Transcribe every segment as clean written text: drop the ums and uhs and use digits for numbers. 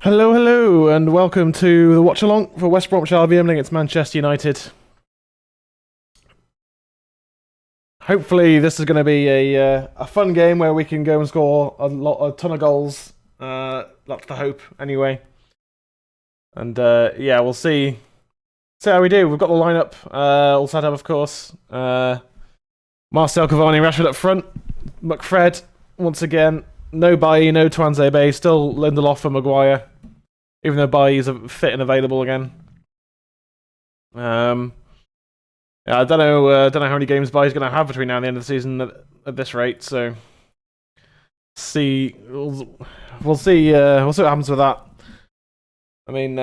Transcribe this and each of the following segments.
Hello, hello, and welcome to the watch along for West Bromwich ALBION against Manchester United. Hopefully, this is going to be a fun game where we can go and score a ton of goals. That's the hope, anyway. And yeah, we'll see how we do. We've got the lineup all set up, of course. Marcel Cavani, Rashford up front, McFred once again. No Bailly, no Twanzebe, still Lindelof and Maguire. Even though Bailly's fit and available again. Yeah, I don't know how many games Bailly's going to have between now and the end of the season at this rate. So, we'll see what happens with that. I mean,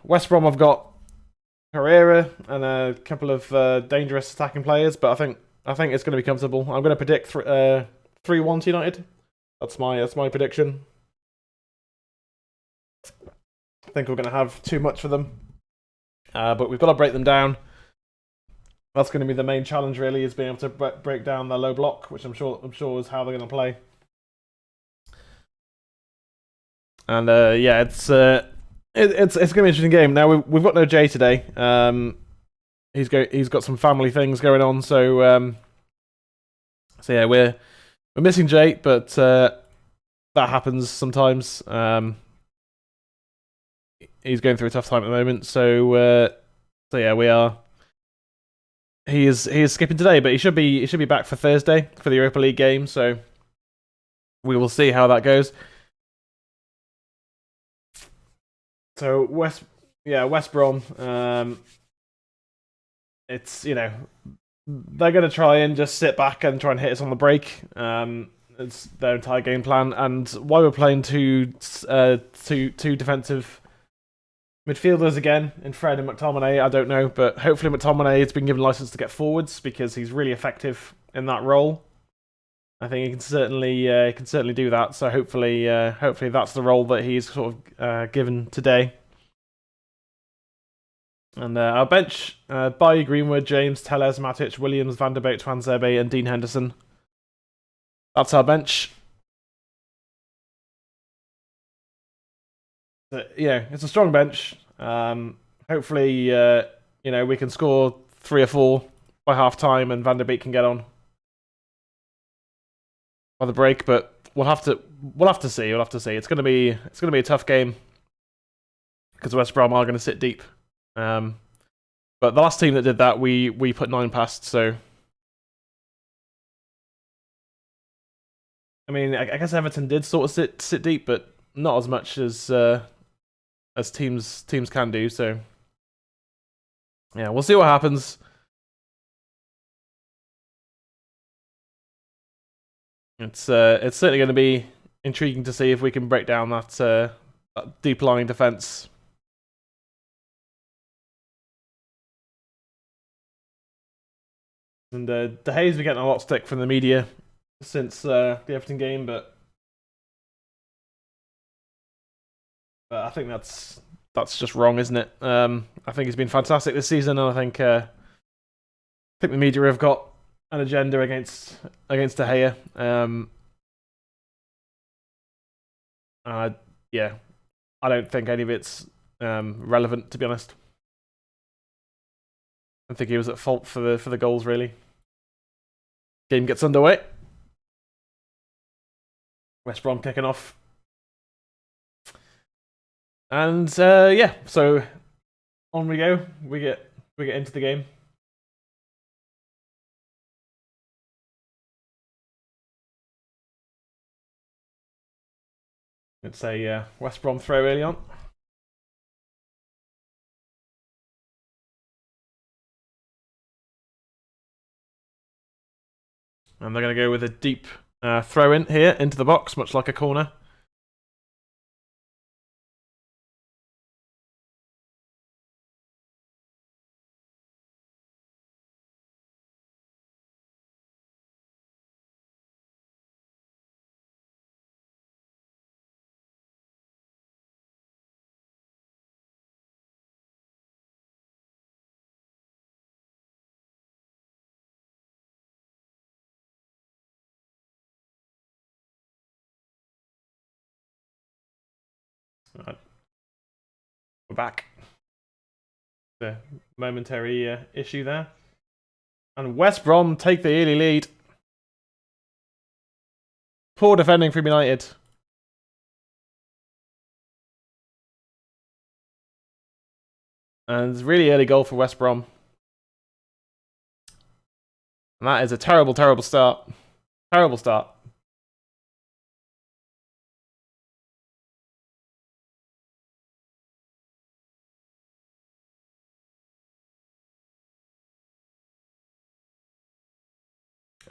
West Brom have got Herrera and a couple of dangerous attacking players, but I think it's going to be comfortable. I'm going to predict 3-1 to United. That's my prediction. I think we're going to have too much for them, but we've got to break them down. That's going to be the main challenge, really, is being able to break down their low block, which I'm sure is how they're going to play. And yeah, it's going to be an interesting game. Now we've got no Jay today. He's got some family things going on, so yeah, we're missing Jay, but that happens sometimes. He's going through a tough time at the moment, so yeah, we are. He is skipping today, but he should be back for Thursday for the Europa League game. So we will see how that goes. So West Brom. It's they're going to try and just sit back and try and hit us on the break. It's their entire game plan, and why we're playing two defensive midfielders again in Fred and McTominay, I don't know, but hopefully McTominay has been given license to get forwards because he's really effective in that role. I think he can certainly do that. So hopefully that's the role that he's sort of given today. And our bench: Bailly, Greenwood, James, Telles, Matic, Williams, Van der Beek, Twanzebe, and Dean Henderson. That's our bench. Yeah, it's a strong bench. Hopefully, we can score 3 or 4 by half time, and Van der Beek can get on by the break. But we'll have to see. We'll have to see. It's gonna be a tough game because West Brom are going to sit deep. But the last team that did that, we put 9 past. So, I mean, I guess Everton did sort of sit deep, but not as much as teams can do. So yeah, we'll see what happens. It's certainly going to be intriguing to see if we can break down that deep lying defense. And De Gea's been getting a lot of stick from the media since the Everton game, but I think that's just wrong, isn't it? I think he's been fantastic this season, and I think the media have got an agenda against De Gea. Yeah, I don't think any of it's relevant, to be honest. I think he was at fault for the goals, really. Game gets underway. West Brom kicking off. And yeah, so on we go. We get into the game. It's a West Brom throw early on. And they're going to go with a deep throw in here into the box, much like a corner. We're back. The momentary issue there. And West Brom take the early lead. Poor defending from United. And really early goal for West Brom. And that is a terrible, terrible start. Terrible start.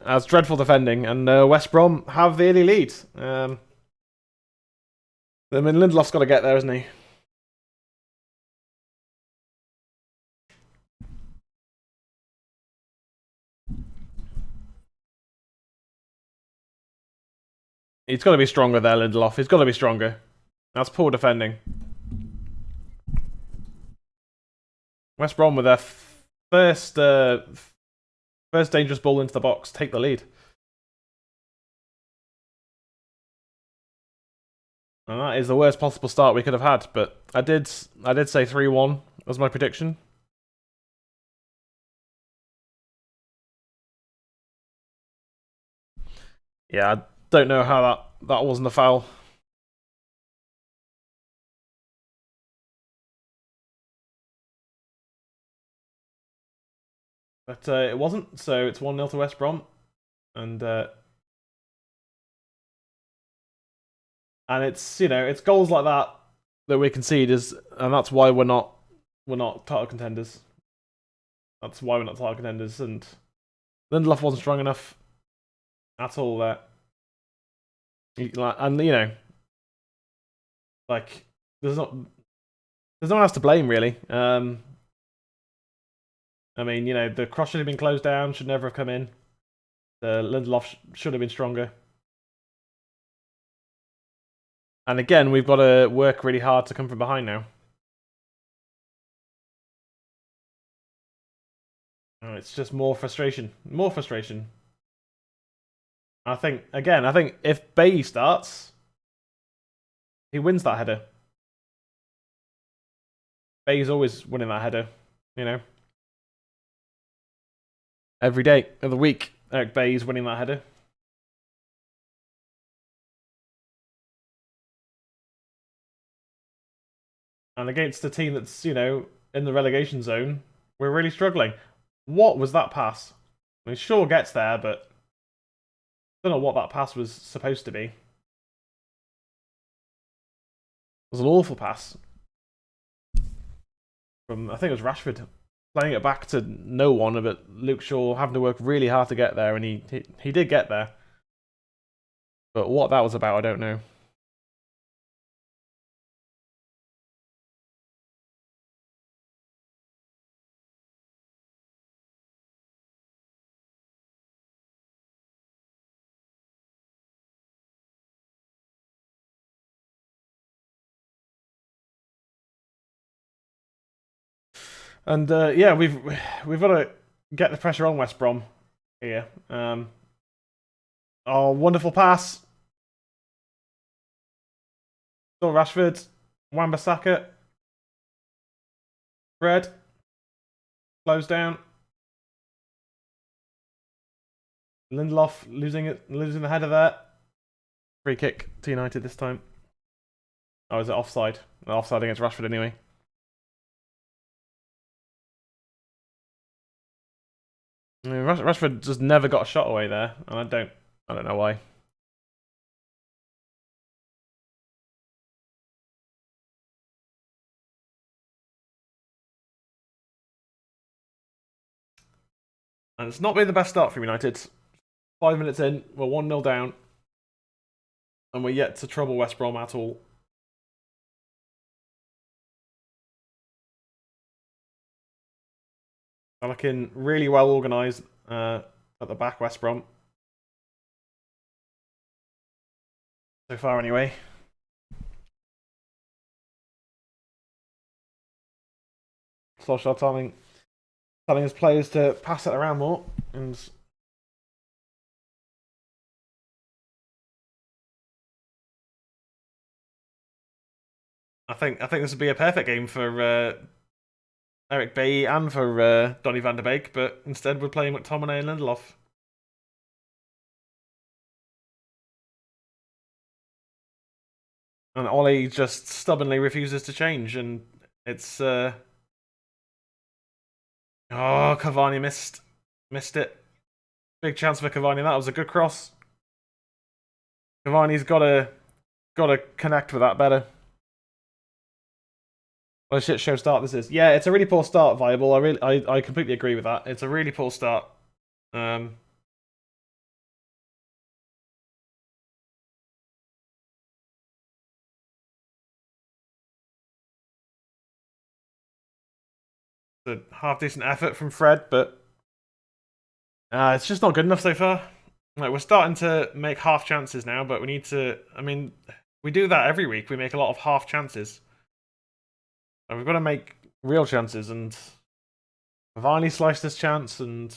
That's dreadful defending, and West Brom have the early lead. I mean, Lindelof's got to get there, hasn't he? He's got to be stronger there, Lindelof. He's got to be stronger. That's poor defending. West Brom with their first dangerous ball into the box take the lead. And that is the worst possible start we could have had, but I did say 3-1 as my prediction. Yeah, I don't know how that wasn't a foul. But it wasn't, so it's 1-0 to West Brom. And it's, you know, it's goals like that we concede, and that's why we're not title contenders. That's why we're not title contenders, and Lindelof wasn't strong enough at all there. And you know, like there's no one else to blame really. I mean, you know, the cross should have been closed down, should never have come in. The Lindelof should have been stronger. And again, we've got to work really hard to come from behind now. Oh, it's just more frustration. More frustration. I think if Bailly starts, he wins that header. Bailly's always winning that header, you know. Every day of the week, Eric Bailly's winning that header. And against a team that's, you know, in the relegation zone, we're really struggling. What was that pass? I mean, Shaw gets there, but I don't know what that pass was supposed to be. It was an awful pass. From, I think it was Rashford playing it back to no one, but Luke Shaw having to work really hard to get there, and he did get there. But what that was about, I don't know. And yeah, we've got to get the pressure on West Brom here. Oh, wonderful pass. Still Rashford, Wan-Bissaka, Fred, close down. Lindelof losing the header there. Free kick to United this time. Oh, is it offside? Offside against Rashford anyway. I mean, Rashford just never got a shot away there, and I don't know why. And it's not been the best start for United. 5 minutes in, we're 1-0 down, and we're yet to trouble West Brom at all. They're looking really well organised at the back, West Brom. So far, anyway. Solskjaer telling his players to pass it around more, and I think this would be a perfect game for Eric Bailly and for Donny van der Beek, but instead we're playing McTominay and Lindelof. And Ollie just stubbornly refuses to change, and it's oh, Cavani missed it. Big chance for Cavani. That was a good cross. Cavani's gotta connect with that better. What a shit show start this is. Yeah, it's a really poor start, Viable. I completely agree with that. It's a really poor start. A half decent effort from Fred, but it's just not good enough so far. Like, we're starting to make half chances now, but we need to. I mean, we do that every week. We make a lot of half chances, and we've got to make real chances. And Cavani sliced this chance, and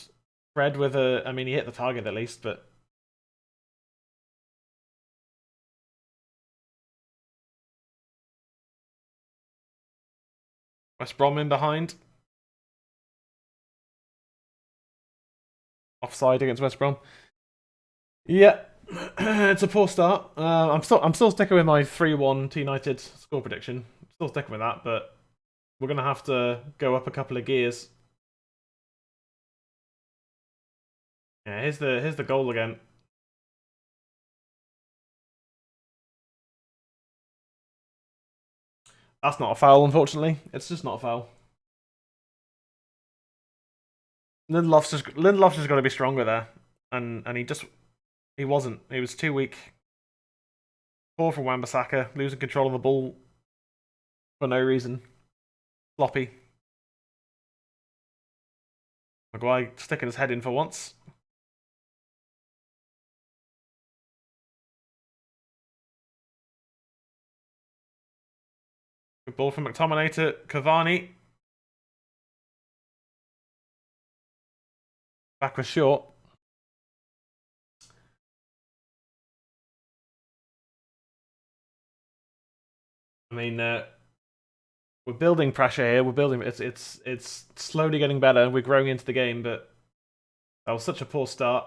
Fred with a. I mean, he hit the target at least, but. West Brom in behind. Offside against West Brom. Yeah, it's a poor start. I'm still sticking with my 3-1 to United score prediction. Still sticking with that, but we're gonna have to go up a couple of gears. Yeah, here's the goal again. That's not a foul, unfortunately. It's just not a foul. Lindelof's just got to be stronger there, and he wasn't. He was too weak. Poor from Wan-Bissaka, losing control of the ball for no reason. Sloppy. Maguire sticking his head in for once. Good ball from McTominay to Cavani. Back was short. I mean, we're building pressure here. We're building. It's slowly getting better. We're growing into the game, but that was such a poor start.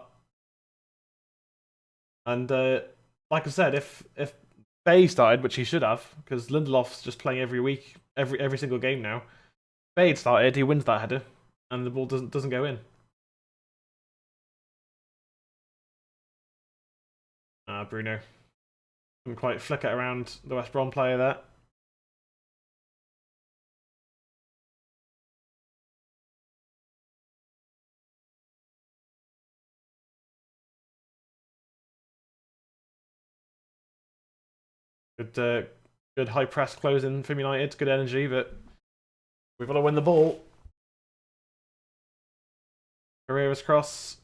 And like I said, if Bay started, which he should have, because Lindelof's just playing every week, every single game now. Bay started, he wins that header, and the ball doesn't go in. Bruno couldn't quite flick it around the West Brom player there. Good high press closing from United. Good energy, but we've got to win the ball. Herrera's cross.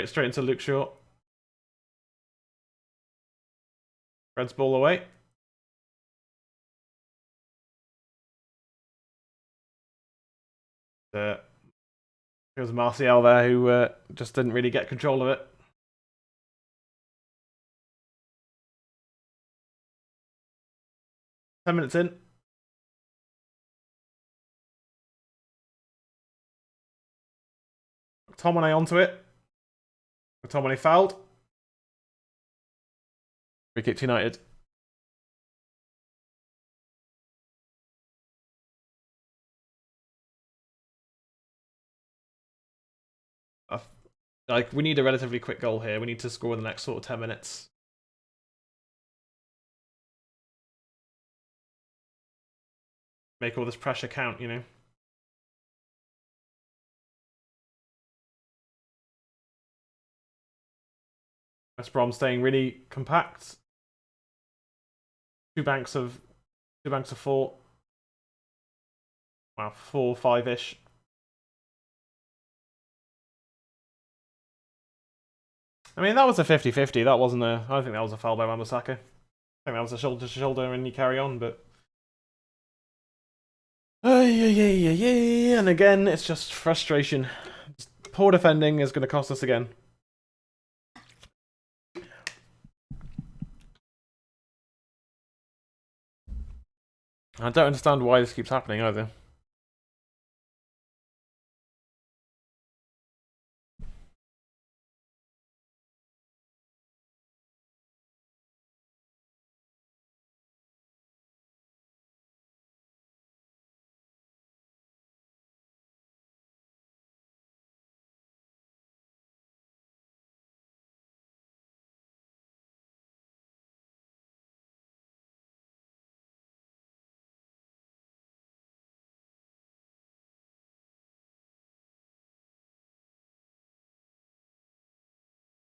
Straight into Luke Shaw. Red's ball away. Here's Martial there, who just didn't really get control of it. Ten minutes in. McTominay onto it. McTominay fouled. Free kick to United. Like, we need a relatively quick goal here. We need to score in the next sort of 10 minutes. Make all this pressure count, you know. West Brom staying really compact. Two banks of four. Wow, 4-5-ish. I mean, that was a 50-50. That wasn't a. I don't think that was a foul by Wan-Bissaka. I think that was a shoulder to shoulder, and you carry on. But yeah. And again, it's just frustration. Poor defending is going to cost us again. I don't understand why this keeps happening either.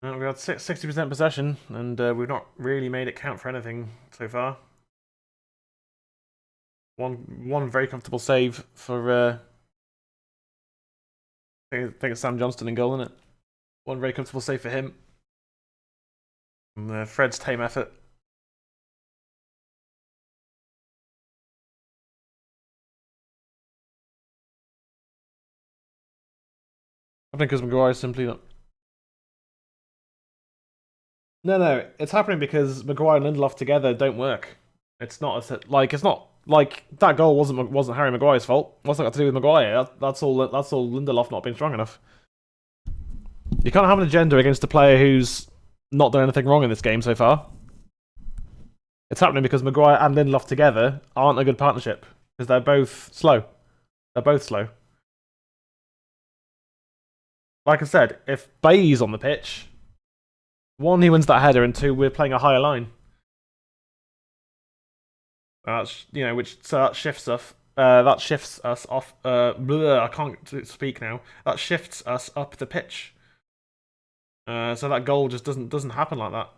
Well, we had 60% possession, and we've not really made it count for anything so far. One very comfortable save for I think it's Sam Johnston in goal, isn't it? One very comfortable save for him. And Fred's tame effort. I think because Maguire's simply not. No, it's happening because Maguire and Lindelof together don't work. It's not it's not like that goal wasn't Harry Maguire's fault. What's that got to do with Maguire? That's all Lindelof not being strong enough. You can't have an agenda against a player who's not done anything wrong in this game so far. It's happening because Maguire and Lindelof together aren't a good partnership because they're both slow. They're both slow. Like I said, if Bailly's on the pitch, one, he wins that header, and two, we're playing a higher line. That's that shifts us. That shifts us off. I can't speak now. That shifts us up the pitch. So that goal just doesn't happen like that.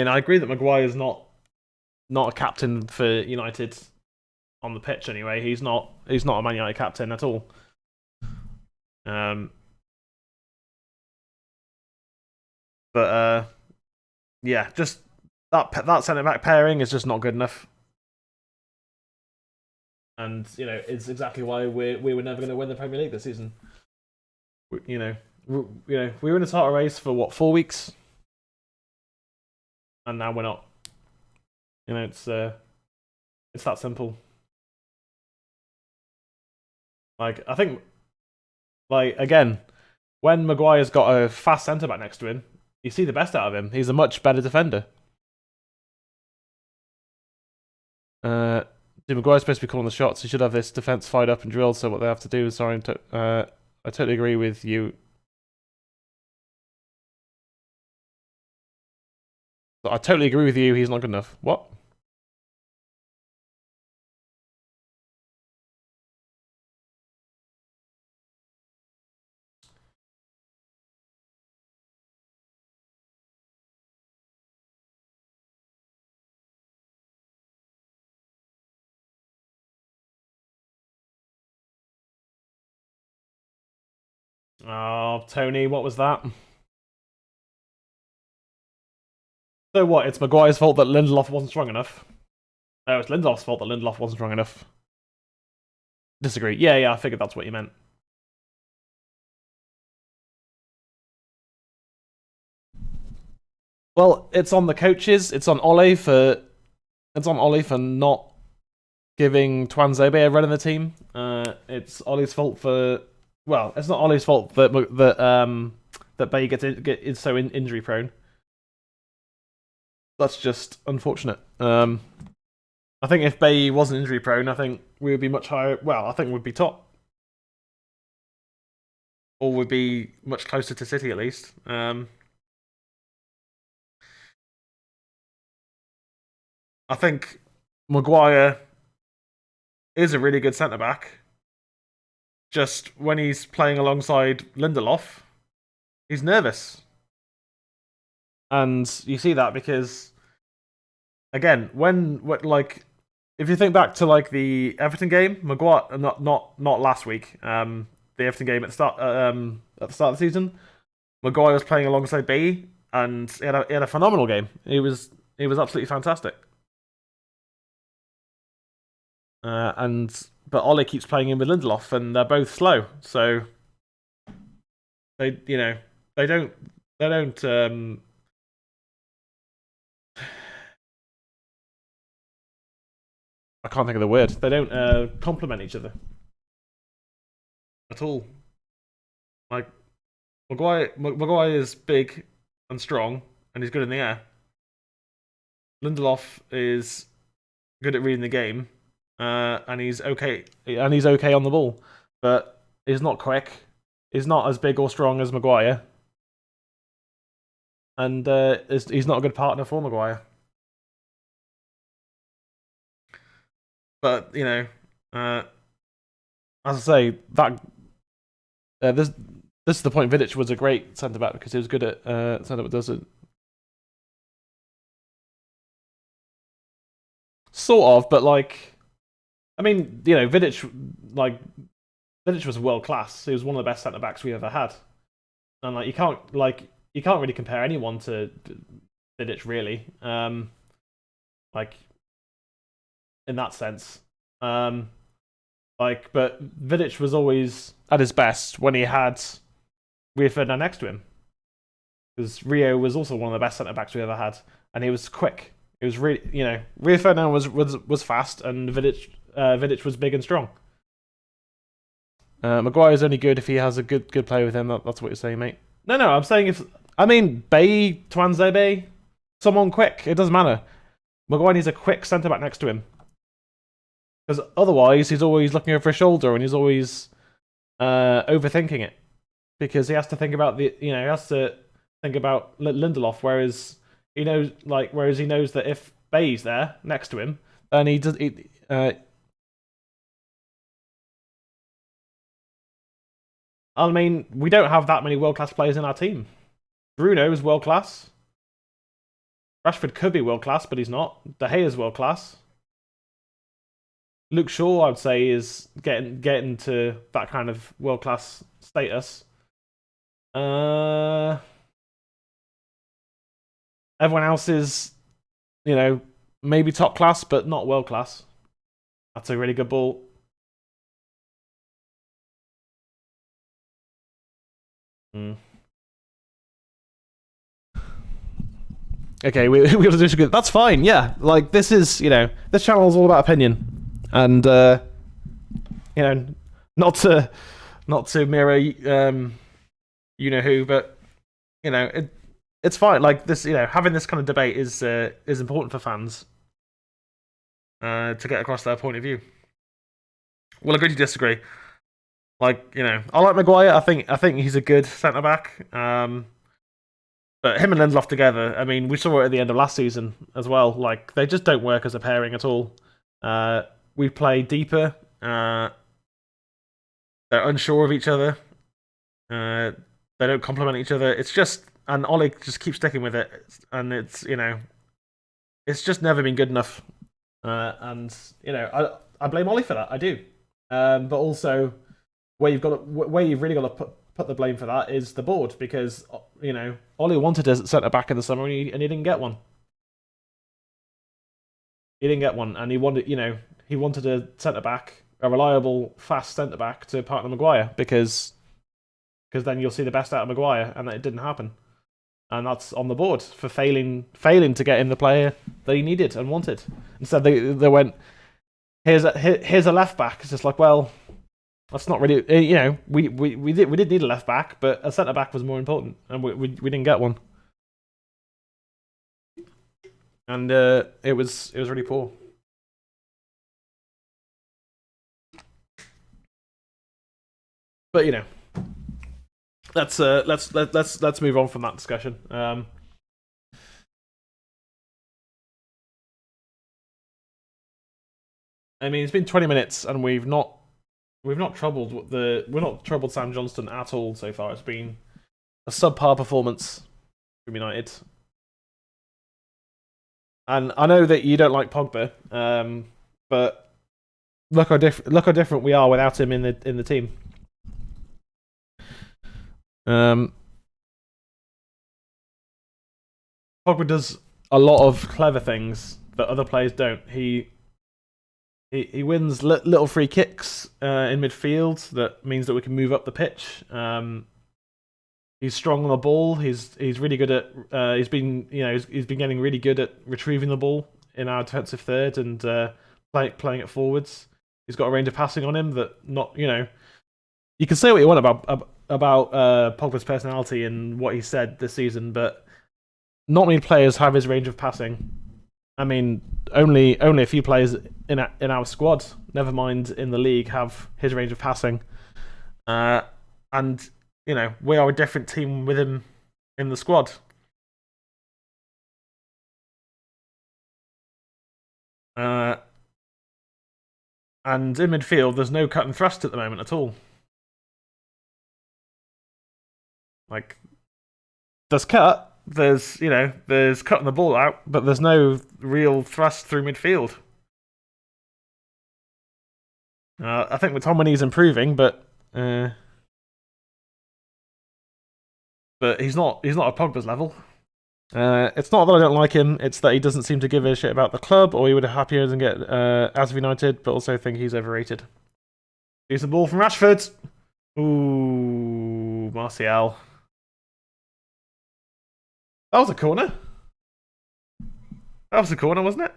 I agree that Maguire's not a captain for United on the pitch anyway. He's not a Man United captain at all. But yeah, just that centre back pairing is just not good enough. And it's exactly why we were never going to win the Premier League this season. We were in a title race for what, 4 weeks, and now we're not. It's that simple. Like, I think, like, again, when Maguire's got a fast centre back next to him, you see the best out of him. He's a much better defender. Maguire's supposed to be calling the shots. He should have this defense fired up and drilled. So what they have to do is, I totally agree with you. I totally agree with you. He's not good enough. What? Oh, Tony, what was that? So what? It's Maguire's fault that Lindelof wasn't strong enough. No, it's Lindelof's fault that Lindelof wasn't strong enough. Disagree. Yeah, I figured that's what you meant. Well, it's on the coaches. It's on Ole for not giving Tuanzebe a run in the team. It's Ole's fault for. Well, it's not Ole's fault that Bay is so injury prone. That's just unfortunate. I think if Bay wasn't injury prone, I think we would be much higher. Well, I think we'd be top, or would be much closer to City at least. I think Maguire is a really good centre back. Just when he's playing alongside Lindelof, he's nervous. And you see that because, again, if you think back to the Everton game, Maguire, not last week, the Everton game at the start of the season, Maguire was playing alongside B, and he had a phenomenal game. He was absolutely fantastic. But Ole keeps playing in with Lindelof, and they're both slow, so they don't I can't think of the word. They don't complement each other at all. Like Maguire is big and strong, and he's good in the air. Lindelof is good at reading the game, and he's okay. And he's okay on the ball, but he's not quick. He's not as big or strong as Maguire, and he's not a good partner for Maguire. But as I say, that this is the point. Vidic was a great centre back because he was good at centre back. Does it sort of? But like, I mean, Vidic was world class. He was one of the best centre backs we ever had, and like you can't really compare anyone to Vidic really. Like in that sense. But Vidic was always at his best when he had Rio Ferdinand next to him. Because Rio was also one of the best centre backs we ever had, and he was quick. It was really, Rio Ferdinand was fast, and Vidic was big and strong. Maguire's only good if he has a good player with him. That's what you're saying, mate. No, I'm saying Bay, Tuanzebe, someone quick. It doesn't matter. Maguire needs a quick centre back next to him. Because otherwise, he's always looking over his shoulder and he's always overthinking it. Because he has to think about Lindelof, whereas he knows that if Bay's there next to him, then he does. I mean, we don't have that many world-class players in our team. Bruno is world-class. Rashford could be world-class, but he's not. De Gea is world-class. Luke Shaw, I would say, is getting to that kind of world-class status. Everyone else is, maybe top class, but not world-class. That's a really good ball. Okay, we have to disagree. That's fine. Yeah, like this is this channel is all about opinion, and not to mirror who, but it's fine. Like this, having this kind of debate is important for fans to get across their point of view. We'll agree to disagree. Like I like Maguire. I think he's a good centre back. But him and Lindelof together, I mean, we saw it at the end of last season as well. Like, they just don't work as a pairing at all. We play deeper. They're unsure of each other. They don't complement each other. It's just, and Ollie just keeps sticking with it. And it's, it's just never been good enough. And, I blame Ollie for that. I do. But also, where you've really got to put the blame for that is the board, because Ollie wanted a centre back in the summer and he didn't get one. He didn't get one, and he wanted a centre back, a reliable, fast centre back to partner Maguire, because then you'll see the best out of Maguire, and it didn't happen, and that's on the board for failing to get in the player that he needed and wanted. Instead, they went, here's a left back. It's just like, well, that's not really, we did need a left back, but a centre back was more important, and we didn't get one, and it was really poor. But let's move on from that discussion. I mean, it's been 20 minutes, and we're not troubled Sam Johnston at all so far. It's been a subpar performance from United, and I know that you don't like Pogba, but look how different we are without him in the team. Pogba does a lot of clever things that other players don't. He wins little free kicks in midfield. That means that we can move up the pitch. He's strong on the ball. He's really good at. He's been getting really good at retrieving the ball in our defensive third and playing it forwards. He's got a range of passing on him that not you can say what you want about Pogba's personality and what he said this season, but not many players have his range of passing. I mean, only a few players in our squad, never mind in the league, have his range of passing. And we are a different team with him in the squad. And in midfield, there's no cut and thrust at the moment at all. Like, there's cut, there's cutting the ball out, but there's no real thrust through midfield. I think McTominay's improving, but he's not at Pogba's level. It's not that I don't like him, it's that he doesn't seem to give a shit about the club, or he would have happier than get out of United, but also think he's overrated. Here's the ball from Rashford. Ooh, Martial. That was a corner. That was a corner, wasn't it?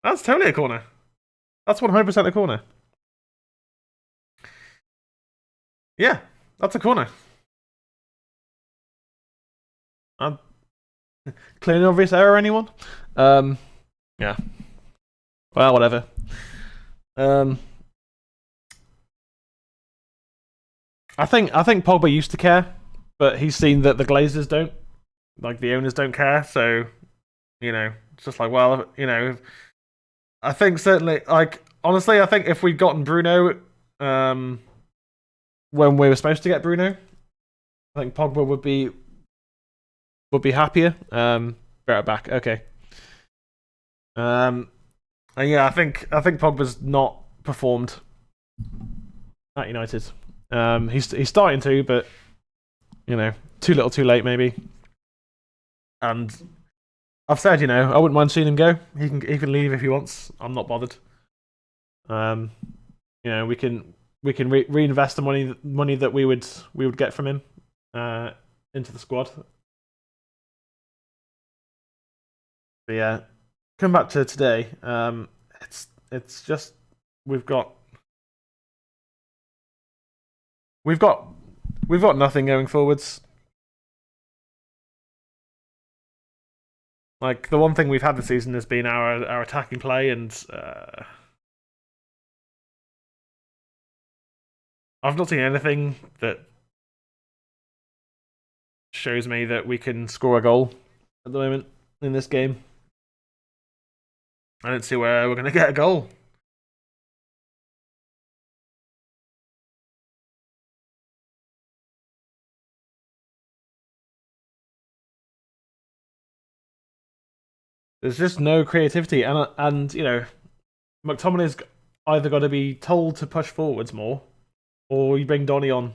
That's totally a corner. That's 100% a corner. Yeah, that's a corner. Clear and obvious error, anyone? Yeah. Well, whatever. I think Pogba used to care, but he's seen that the Glazers don't, like the owners don't care. So, it's just like, well, I think certainly, like, honestly, I think if we'd gotten Bruno, when we were supposed to get Bruno, I think Pogba would be happier. Better back, okay. And yeah, I think Pogba's not performed at United. He's starting to, but too little, too late, maybe. And I've said, I wouldn't mind seeing him go. He can leave if he wants. I'm not bothered. We can reinvest the money that we would get from him into the squad. But yeah, come back to today. It's just we've got nothing going forwards. Like, the one thing we've had this season has been our attacking play, and I've not seen anything that shows me that we can score a goal at the moment in this game. I don't see where we're going to get a goal. There's just no creativity, and McTominay's either got to be told to push forwards more, or you bring Donny on.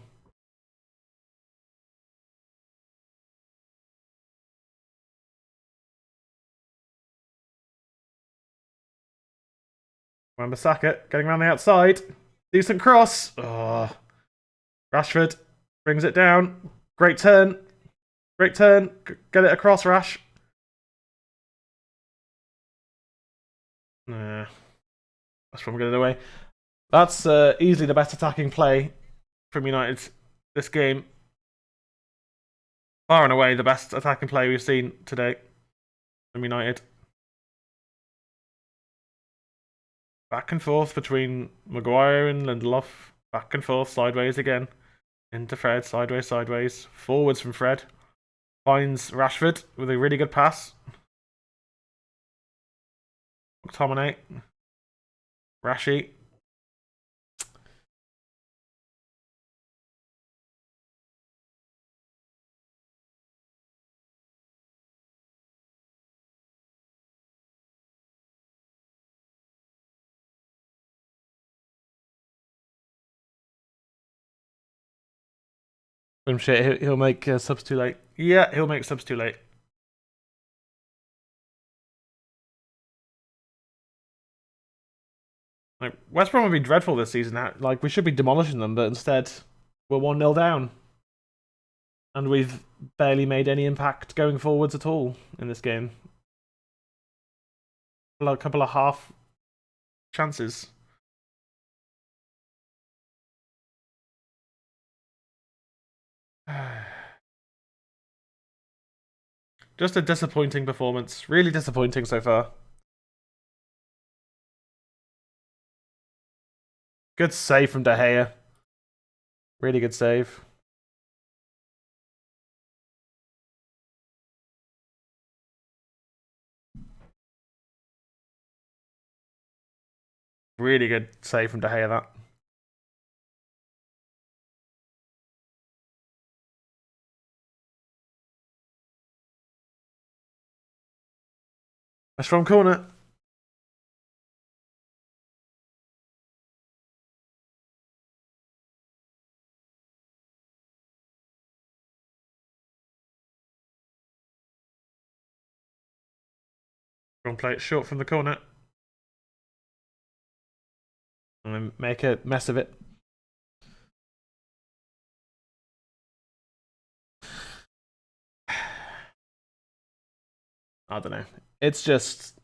Wan-Bissaka getting around the outside. Decent cross. Oh. Rashford brings it down. Great turn. Great turn. Get it across, Rash. Nah. That's from getting away. That's easily the best attacking play from United this game. Far and away the best attacking play we've seen today from United. Back and forth between Maguire and Lindelof. Back and forth, sideways again. Into Fred, sideways. Forwards from Fred. Finds Rashford with a really good pass. McTominay. Rashi. Shit, he'll make subs too late. Yeah, he'll make subs too late. Like, West Brom would be dreadful this season. Like, we should be demolishing them, but instead we're 1-0 down. And we've barely made any impact going forwards at all in this game. A couple of half chances. Just a disappointing performance. Really disappointing so far. Good save from De Gea. Really good save. Really good save from De Gea, that. That's from corner. Go and play it short from the corner. And make a mess of it. I don't know. It's just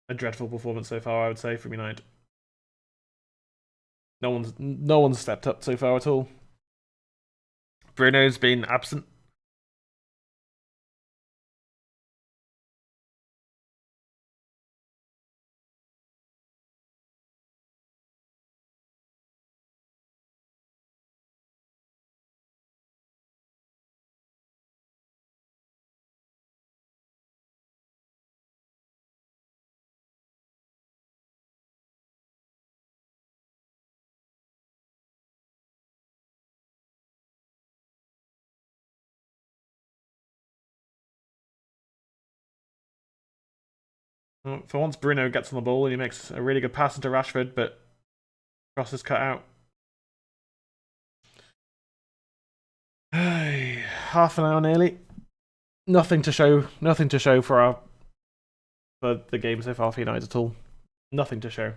a dreadful performance so far, I would say, from United. No one's stepped up so far at all. Bruno's been absent. For once, Bruno gets on the ball and he makes a really good pass into Rashford, but cross is cut out. Half an hour nearly. Nothing to show. Nothing to show for the game so far for United at all. Nothing to show.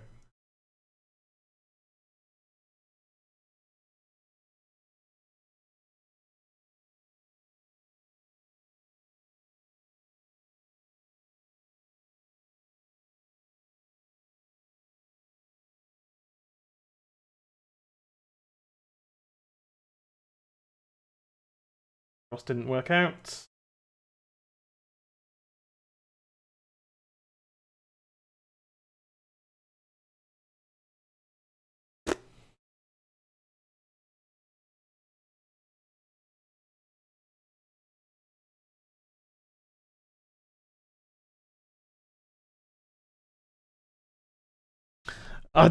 Cross didn't work out.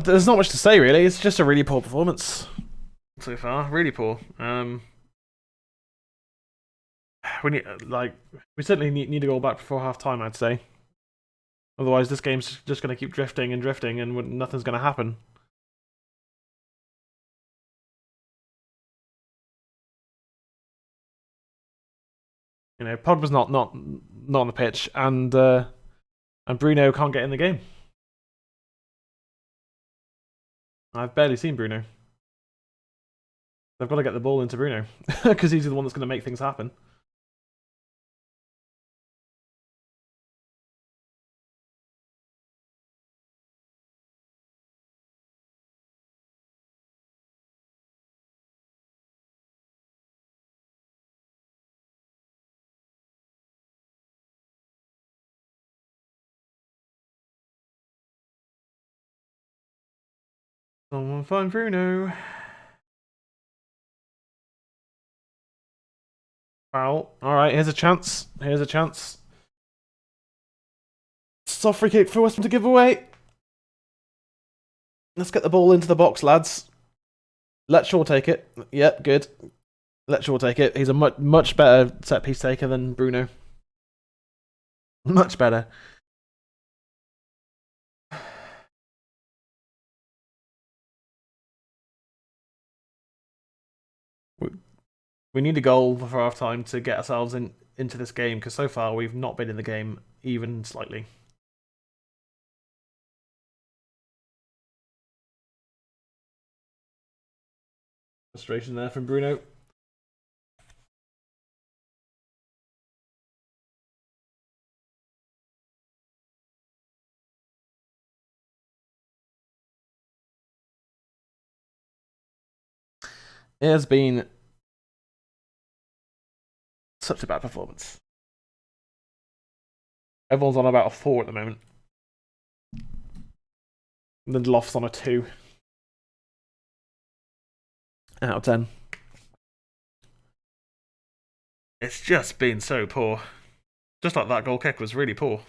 There's not much to say really. It's just a really poor performance so far. Really poor. We certainly need a goal back before half time, I'd say. Otherwise, this game's just going to keep drifting and drifting, and nothing's going to happen. You know, Pogba's not on the pitch, and Bruno can't get in the game. I've barely seen Bruno. They've got to get the ball into Bruno because he's the one that's going to make things happen. Someone find Bruno. Foul. Alright, here's a chance. Here's a chance. Soft free kick for West Ham to give away. Let's get the ball into the box, lads. Let Shaw take it. Yep, good. Let Shaw take it. He's a much better set piece taker than Bruno. Much better. We need a goal for half time to get ourselves into this game, because so far we've not been in the game even slightly. Frustration there from Bruno. It has been such a bad performance. Everyone's on about a 4 at the moment. Lindelof's on a 2 out of 10. It's just been so poor. Just like that goal kick was really poor.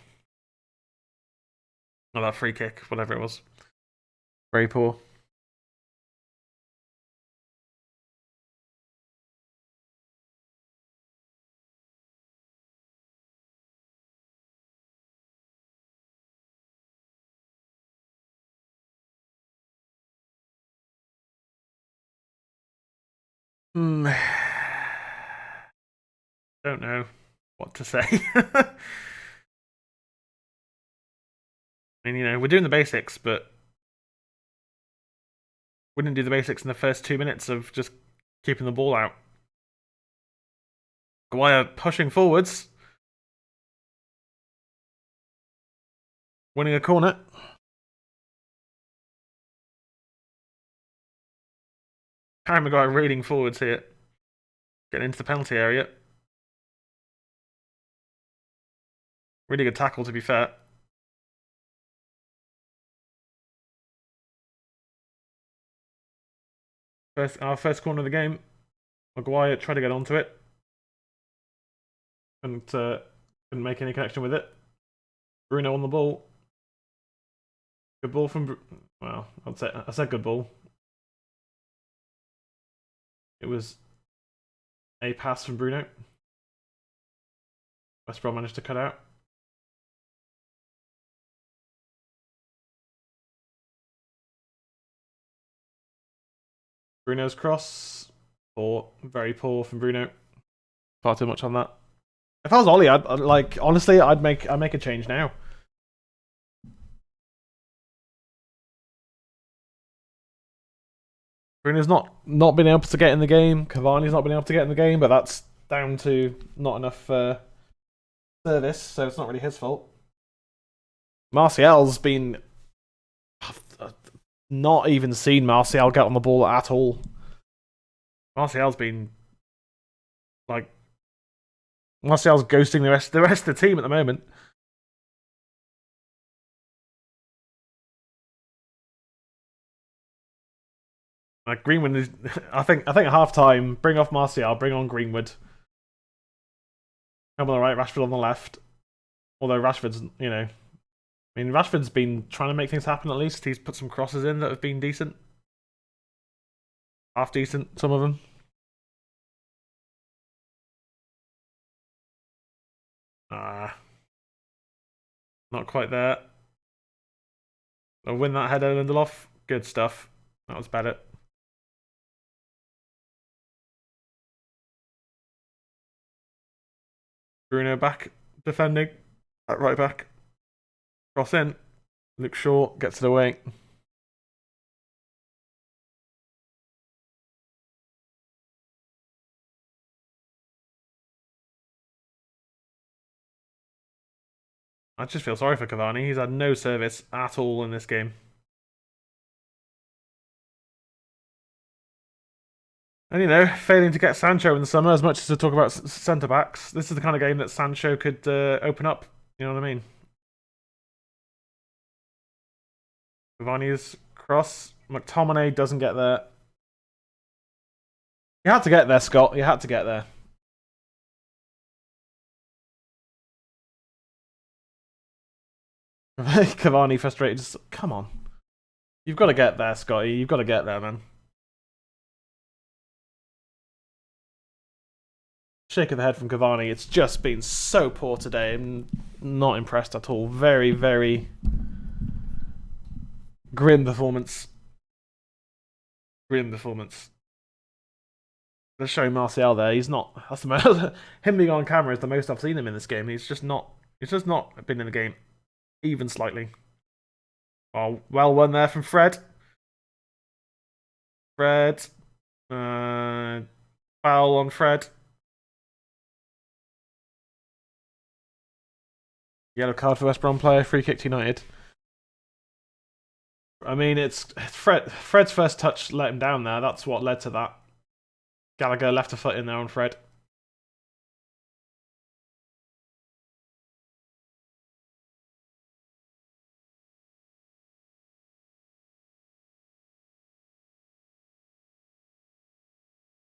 Or that free kick, whatever it was. Very poor. Don't know what to say. I mean, you know, we're doing the basics, but we didn't do the basics in the first 2 minutes of just keeping the ball out. Maguire pushing forwards. Winning a corner. Harry Maguire reading forwards here. Getting into the penalty area. Really good tackle, to be fair. Our first corner of the game. Maguire tried to get onto it. And couldn't make any connection with it. Bruno on the ball. Good ball from... Well, I said good ball. It was a pass from Bruno. West Brom managed to cut out. Bruno's cross. Poor. Very poor from Bruno. Far too much on that. If I was Ollie, I'd like, honestly, I'd make a change now. Bruno's not been able to get in the game. Cavani's not been able to get in the game, but that's down to not enough service, so it's not really his fault. Martial's been... I've not even seen Martial get on the ball at all. Martial's been... like... Martial's ghosting the rest of the team at the moment. Like Greenwood is, I think at half time, bring off Martial, bring on Greenwood. Come on the right, Rashford on the left. Although Rashford's, you know, I mean, Rashford's been trying to make things happen at least. He's put some crosses in that have been decent. Half decent, some of them. Not quite there. I'll win that header, Lindelof. Good stuff. That was better. Bruno back defending at right back. Cross in. Luke Shaw gets it away. I just feel sorry for Cavani. He's had no service at all in this game. And, you know, failing to get Sancho in the summer, as much as to talk about centre-backs, this is the kind of game that Sancho could open up. You know what I mean? Cavani's cross. McTominay doesn't get there. You had to get there, Scott. You had to get there. Cavani frustrated. Just, come on. You've got to get there, Scotty. You've got to get there, man. Shake of the head from Cavani. It's just been so poor today. I'm not impressed at all. Very, very grim performance. Grim performance. Let's show Martial there. He's not. That's the most, him being on camera is the most I've seen him in this game. He's just not. He's just not been in the game, even slightly. Oh, well won there from Fred. Fred. Foul on Fred. Yellow card for West Brom player. Free kick to United. I mean, it's Fred's first touch let him down there. That's what led to that. Gallagher left a foot in there on Fred.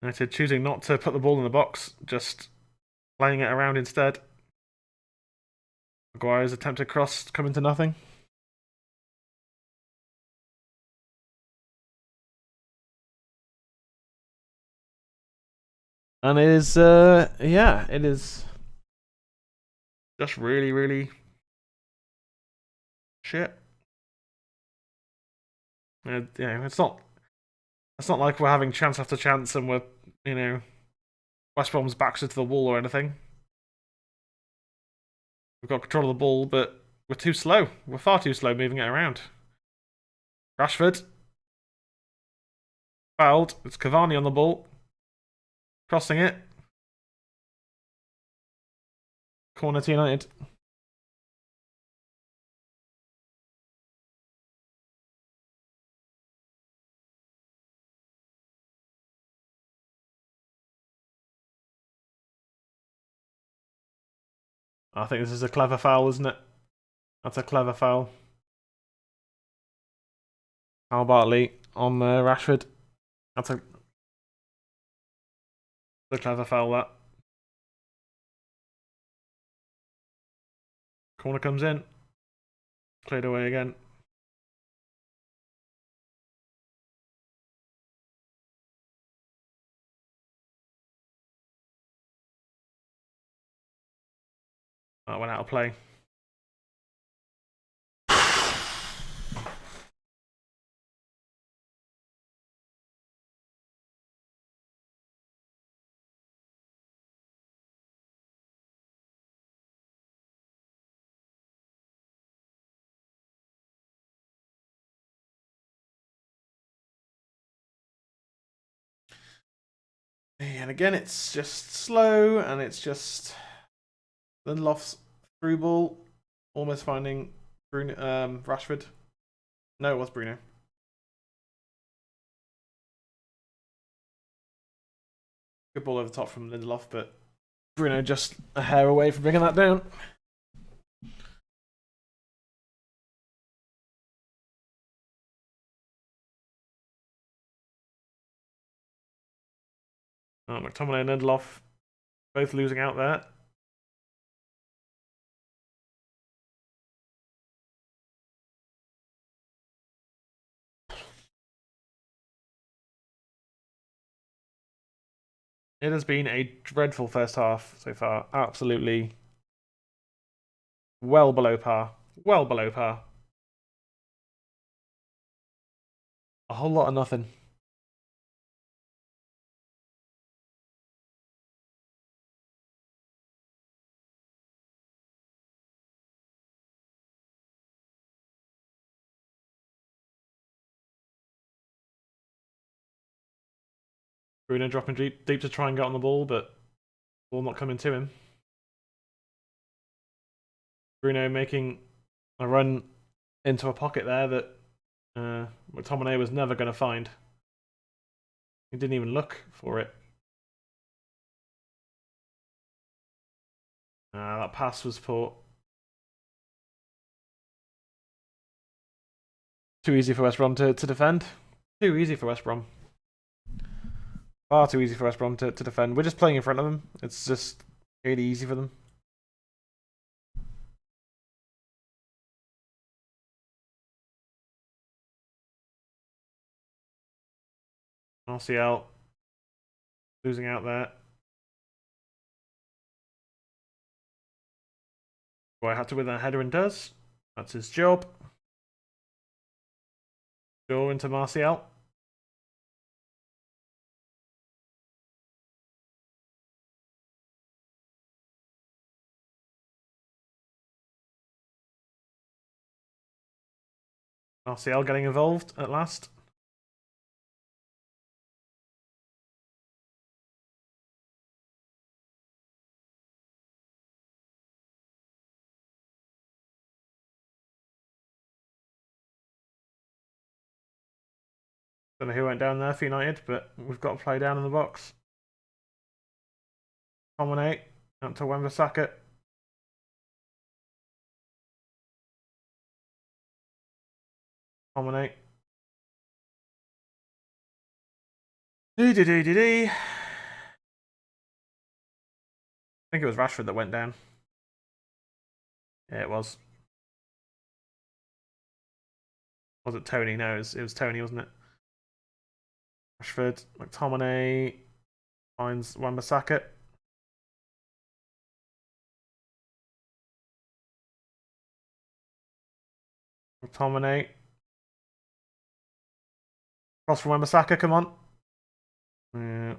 United choosing not to put the ball in the box, just playing it around instead. Maguire's attempted cross coming to nothing. And it is, yeah, it is just really, really shit. It's not like we're having chance after chance and we're, West Brom's backs into the wall or anything. We've got control of the ball, but we're too slow. We're far too slow moving it around. Rashford. Fouled. It's Cavani on the ball. Crossing it. Corner to United. I think this is a clever foul, isn't it? That's a clever foul. Al Bartley on Rashford. That's a clever foul, that. Corner comes in. Cleared away again. That went out of play. And again, it's just slow, and it's just Lindelof's through ball, almost finding Rashford. No, it was Bruno. Good ball over the top from Lindelof, but Bruno just a hair away from bringing that down. McTominay and Lindelof both losing out there. It has been a dreadful first half so far. Absolutely well below par. Well below par. A whole lot of nothing. Bruno dropping deep to try and get on the ball, but ball not coming to him. Bruno making a run into a pocket there that McTominay was never going to find. He didn't even look for it. That pass was poor. Too easy for West Brom to defend. Too easy for West Brom. Far too easy for West Brom to defend. We're just playing in front of them. It's just really easy for them. RCL losing out there. Boy, I had to win that header and does. That's his job. Go into Martial. Martial getting involved at last. Don't know who went down there for United, but we've got to play down in the box. Dominate. Out to Wan-Bissaka. Dominate. I think it was Rashford that went down. Yeah, it was. Was it Tony? No, it was Tony, wasn't it? Rashford, McTominay finds Wan-Bissaka. McTominay. Cross from Wan-Bissaka, come on. Yeah.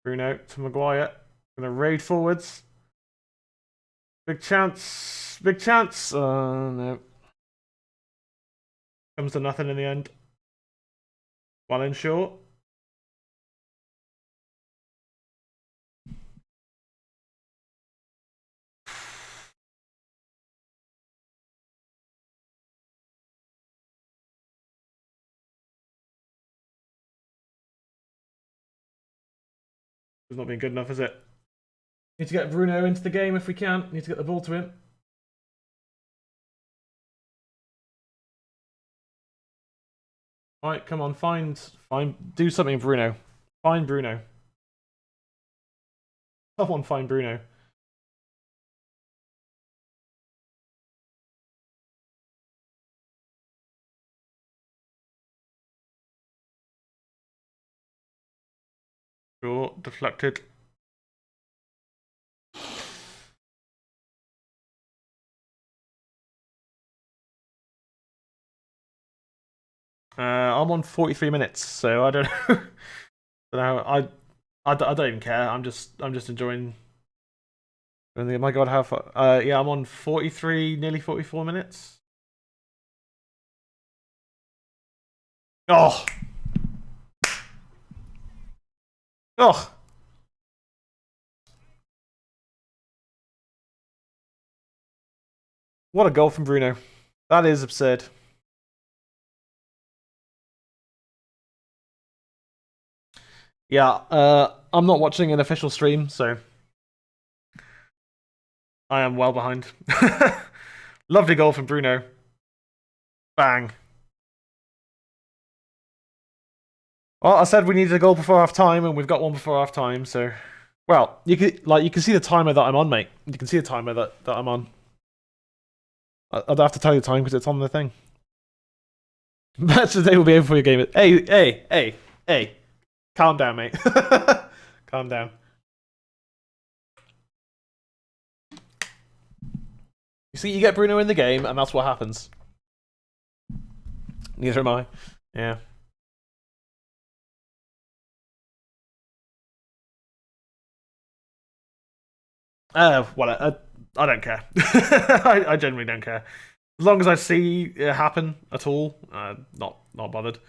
Bruno to Maguire. Gonna raid forwards. Big chance. Big chance. No. Comes to nothing in the end. One in short. It's not being good enough, is it? Need to get Bruno into the game if we can. Need to get the ball to him. Right, come on, do something, Bruno. Find Bruno. Someone find Bruno. Sure, deflected. I'm on 43 minutes, so I don't know. I don't even care. I'm just enjoying. My God, how far? Yeah, I'm on 43, nearly 44 minutes. Oh, oh. What a goal from Bruno. That is absurd. Yeah, I'm not watching an official stream, so I am well behind. Lovely goal from Bruno. Bang. Well, I said we needed a goal before half time, and we've got one before half time. So, well, you can see the timer that I'm on, mate. You can see the timer that I'm on. I don't have to tell you the time because it's on the thing. Match today will be over for your game. Hey! Calm down, mate. Calm down. You see, you get Bruno in the game, and that's what happens. Neither am I. Yeah. Well, I don't care. I genuinely don't care. As long as I see it happen at all, not bothered.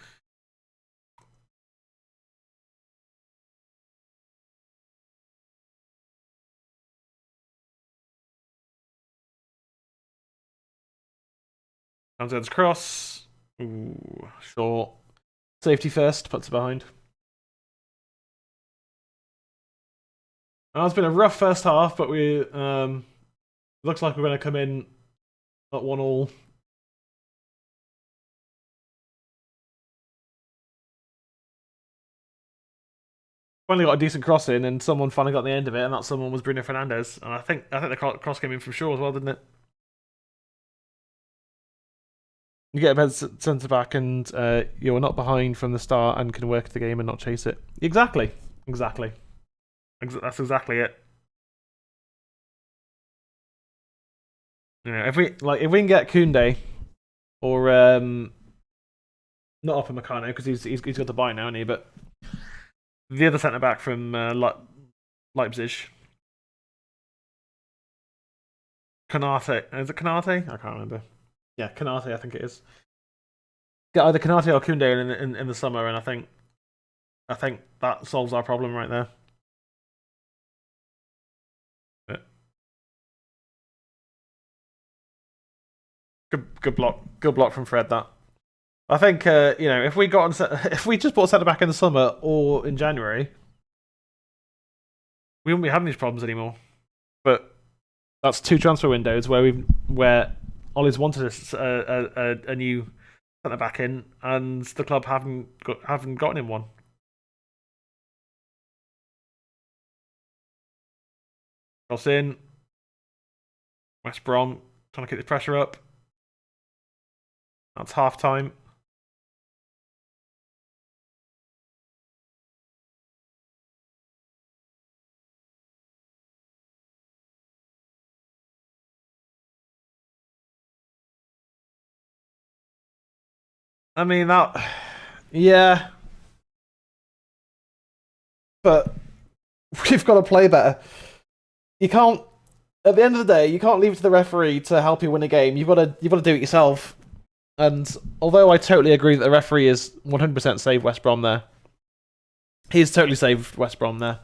Townsend's cross. Ooh, short. Safety first, puts it behind. It's been a rough first half, but we looks like we're going to come in at 1-1. Finally got a decent cross in, and someone finally got the end of it, and that someone was Bruno Fernandes. And I think the cross came in from Shaw as well, didn't it? You get a better centre back, and you're not behind from the start, and can work the game and not chase it. Exactly. That's exactly it. You know, if we can get Koundé or not Upper Meccano because he's got to buy now, isn't he? But the other centre back from Leipzig, Canate. Is it Canate? I can't remember. Yeah, Canate. I think it is. Get either Canate or Koundé in the summer, and I think that solves our problem right there. Good block from Fred. That I think you know, if we just bought centre back in the summer or in January, we wouldn't be having these problems anymore. But that's 2 transfer windows where Ollie's wanted a new centre back in, and the club haven't gotten him one. Cross in. West Brom trying to keep the pressure up. That's half time. I mean yeah, but we've got to play better. You can't. At the end of the day, you can't leave it to the referee to help you win a game. You've got to do it yourself. And although I totally agree that the referee is 100% saved West Brom there, he's totally saved West Brom there.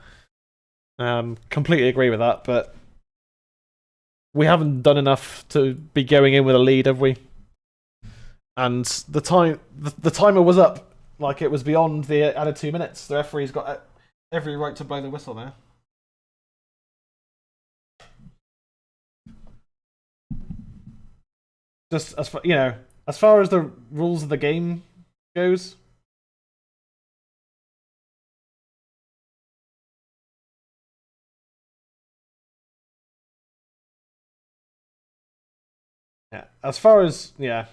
Completely agree with that, but we haven't done enough to be going in with a lead, have we? And the timer was up, like it was beyond the added 2 minutes. The referee's got every right to blow the whistle there. Just as far, as far as the rules of the game goes. Yeah, as far as the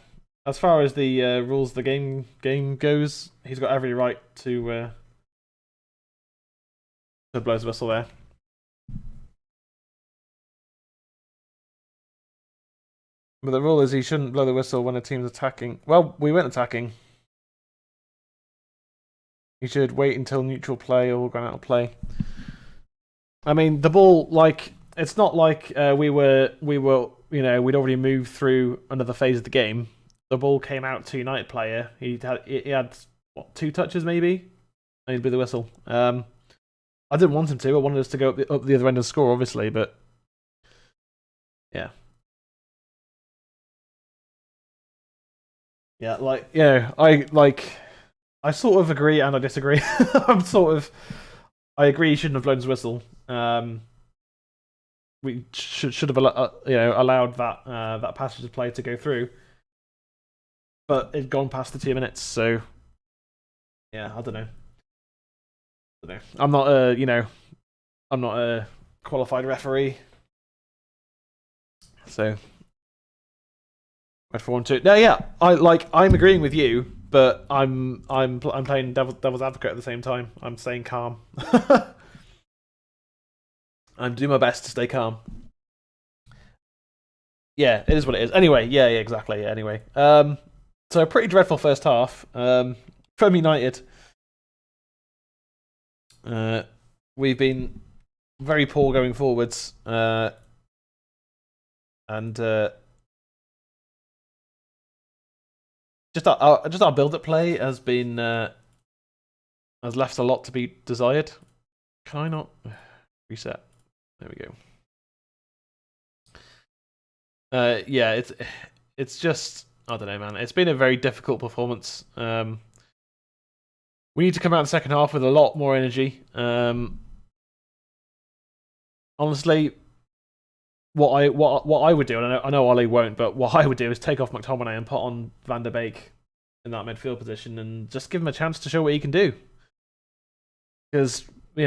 rules of the game goes, he's got every right to blow his whistle there. But the rule is he shouldn't blow the whistle when a team's attacking. Well, we weren't attacking. He should wait until neutral play or gone out of play. I mean, the ball, like, it's not like we were, we'd already moved through another phase of the game. The ball came out to United player. He had what, 2 touches maybe, and he blew the whistle. I didn't want him to. I wanted us to go up the other end and score, obviously, but yeah. Yeah, I sort of agree and I disagree. I agree he shouldn't have blown his whistle. We should have allowed that passage of play to go through, but it'd gone past the 2 minutes. So yeah, I don't know. I'm not a qualified referee, so. No, yeah, I'm agreeing with you, but I'm playing devil's advocate at the same time. I'm staying calm. I'm doing my best to stay calm. Yeah, it is what it is. Anyway, yeah, exactly. Yeah, anyway, so a pretty dreadful first half from United. We've been very poor going forwards, and just our build-up play has left a lot to be desired. Can I not reset? There we go. Yeah, it's just, I don't know, man. It's been a very difficult performance. We need to come out in the second half with a lot more energy. Honestly, what I would do, and I know Ollie won't, but what I would do is take off McTominay and put on Van der Beek in that midfield position and just give him a chance to show what he can do. Because, we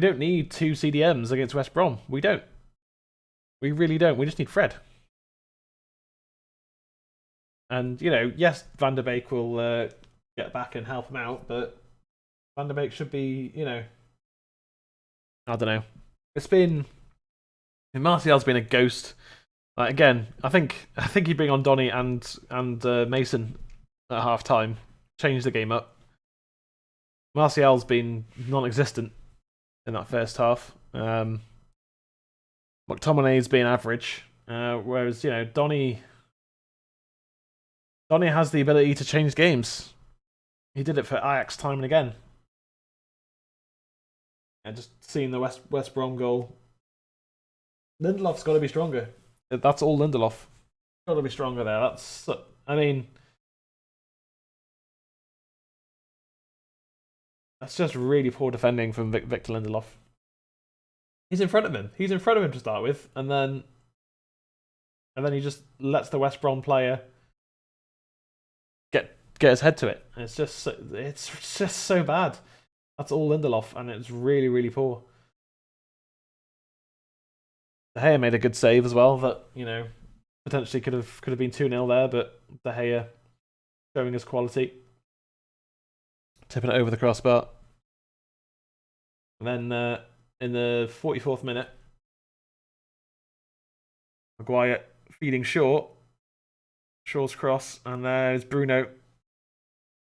don't need 2 CDMs against West Brom. We don't. We really don't. We just need Fred. And, yes, Van der Beek will get back and help him out, but Van der Beek should be, I don't know. It's been... Martial's been a ghost. Again, I think he'd bring on Donny and Mason at half time, change the game up. Martial's been non-existent in that first half. McTominay's been average, whereas Donny has the ability to change games. He did it for Ajax time and again. And just seeing the West Brom goal. Lindelof's got to be stronger. That's all Lindelof. Got to be stronger there. That's, I mean, that's just really poor defending from Victor Lindelof. He's in front of him. He's in front of him to start with, and then he just lets the West Brom player get his head to it. And it's just so bad. That's all Lindelof, and it's really, really poor. De Gea made a good save as well. That, you know, potentially could have been 2-0 there, but De Gea showing his quality, tipping it over the crossbar. And then in the 44th minute, Maguire feeding Shaw. Shaw's cross, and there's Bruno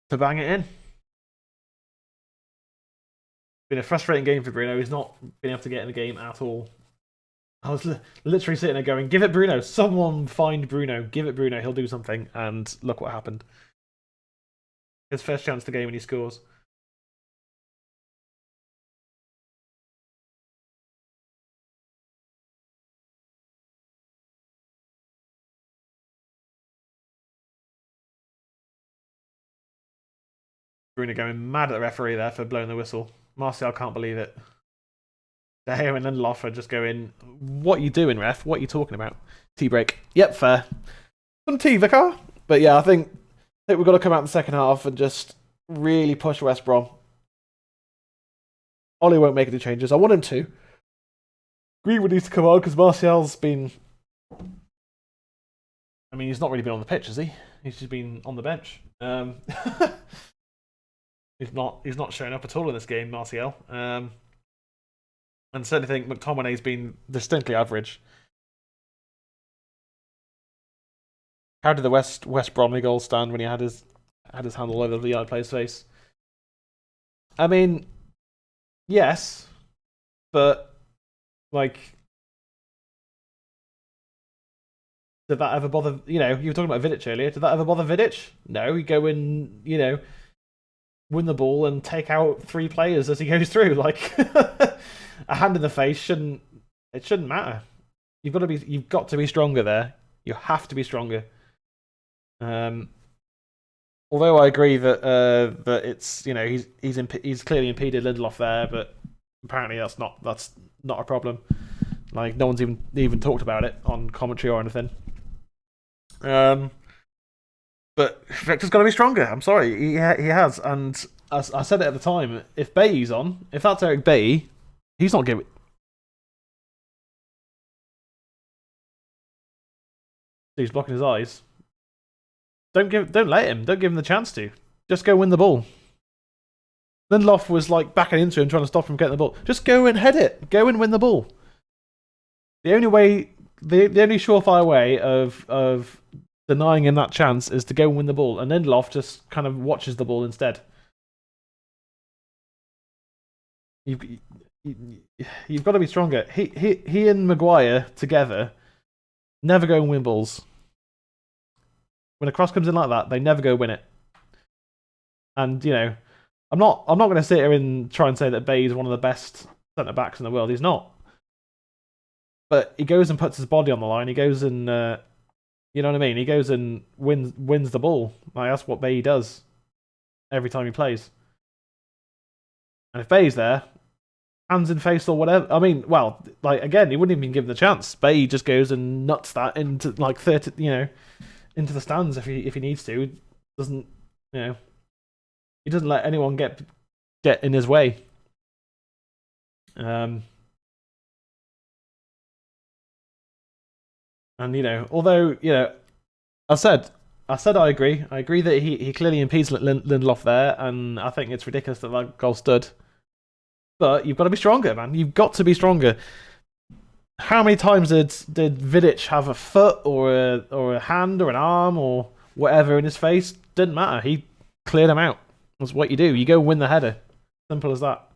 to bang it in. Been a frustrating game for Bruno. He's not been able to get in the game at all. I was literally sitting there going, give it Bruno. Someone find Bruno. Give it Bruno. He'll do something. And look what happened. His first chance of the game and he scores. Bruno going mad at the referee there for blowing the whistle. Martial can't believe it. De Gea and Lindelof are just going, what are you doing, ref? What are you talking about? Tea break. Yep, fair. Some tea, Vicar. But yeah, I think we've got to come out in the second half and just really push West Brom. Ollie won't make any changes. I want him to. Greenwood needs to come on because Martial's been... I mean, he's not really been on the pitch, has he? He's just been on the bench. He's not showing up at all in this game, Martial. And I certainly think McTominay's been distinctly average. How did the West Bromley goal stand when he had his hand all over the other player's face? I mean, yes, but like, did that ever bother? You know, you were talking about Vidic earlier. Did that ever bother Vidic? No, you go in, you know, win the ball and take out 3 players as he goes through. Like a hand in the face shouldn't matter. You've got to be stronger there. You have to be stronger. Although I agree that it's, you know, he's clearly impeded Lindelof there, but apparently that's not a problem. Like, no one's even talked about it on commentary or anything. But Victor's got to be stronger. I'm sorry, he has. And as I said it at the time, if Bailly's on, if that's Eric Bailly, he's not giving. He's blocking his eyes. Don't let him. Don't give him the chance to. Just go win the ball. Lindelof was like backing into him, trying to stop him getting the ball. Just go and head it. Go and win the ball. The only way, the only surefire way of denying him that chance is to go and win the ball, and Lindelof just kind of watches the ball instead. You've got to be stronger. He and Maguire together never go and win balls. When a cross comes in like that, they never go win it. And, you know, I'm not going to sit here and try and say that Bay is one of the best centre backs in the world. He's not. But he goes and puts his body on the line. He goes and, you know what I mean? He goes and wins the ball. Like, that's what Bay does every time he plays. And if Bay's there, hands in face or whatever. I mean, well, like, again, he wouldn't even give him the chance. Bay just goes and nuts that into like 30, you know, into the stands if he needs to. He doesn't, you know, he doesn't let anyone get in his way. And, you know, although, you know, I said I agree. I agree that he clearly impedes Lindelof there, and I think it's ridiculous that goal stood. But you've got to be stronger, man. You've got to be stronger. How many times did Vidic have a foot or a hand or an arm or whatever in his face? Didn't matter. He cleared him out. That's what you do. You go win the header. Simple as that.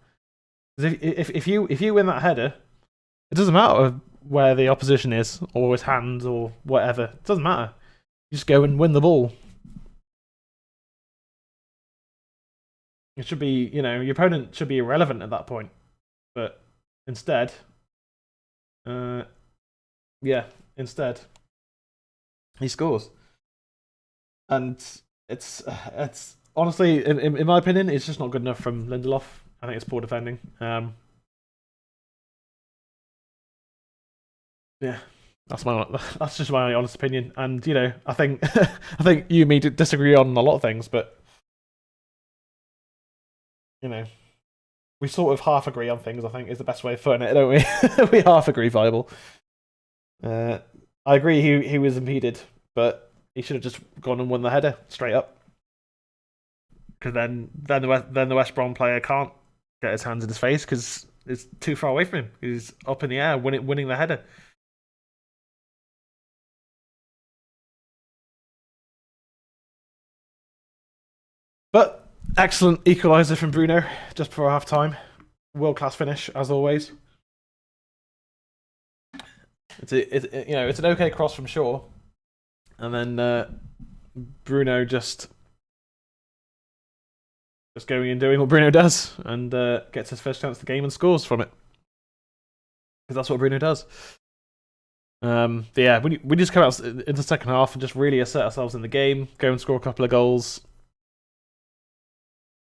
If you win that header, it doesn't matter where the opposition is or his hands or whatever. It doesn't matter. You just go and win the ball. It should be, you know, your opponent should be irrelevant at that point. But instead, yeah, instead, he scores. And it's honestly, in my opinion, it's just not good enough from Lindelof. I think it's poor defending. Yeah, that's just my honest opinion. And you know, I think I think you and me disagree on a lot of things, but you know, we sort of half agree on things. I think is the best way of putting it, don't we? We half agree, viable. I agree. He was impeded, but he should have just gone and won the header straight up. Because then the West Brom player can't get his hands in his face because it's too far away from him. He's up in the air, winning the header. But excellent equaliser from Bruno just before half time. World class finish as always. It's an okay cross from Shaw, and then Bruno just going and doing what Bruno does, and gets his first chance of the game and scores from it, because that's what Bruno does. Yeah, we just come out into the second half and just really assert ourselves in the game, go and score a couple of goals,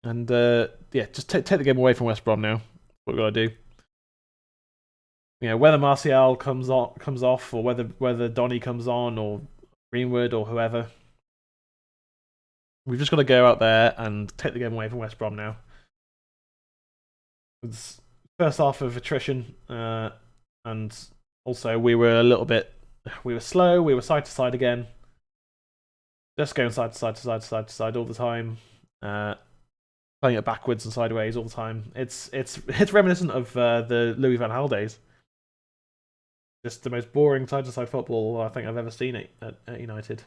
and yeah, just take the game away from West Brom now. What we got to do. You know, whether Martial comes off, or whether Donny comes on, or Greenwood, or whoever, we've just got to go out there and take the game away from West Brom now. It's first half of attrition, and also we were slow, we were side to side again, just going side to side to side to side to side all the time, playing it backwards and sideways all the time. It's reminiscent of the Louis van Gaal days. Just the most boring side to side football I think I've ever seen at United.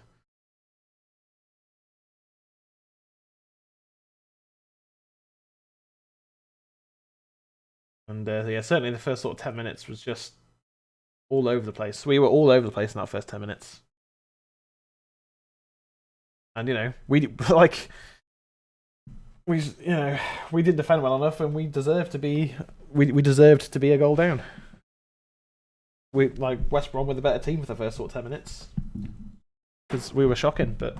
And yeah, certainly the first sort of 10 minutes was just all over the place. We were all over the place in that first 10 minutes. And you know, we didn't defend well enough, and we deserved to be a goal down. We West Brom were the better team for the first sort of 10 minutes, because we were shocking, but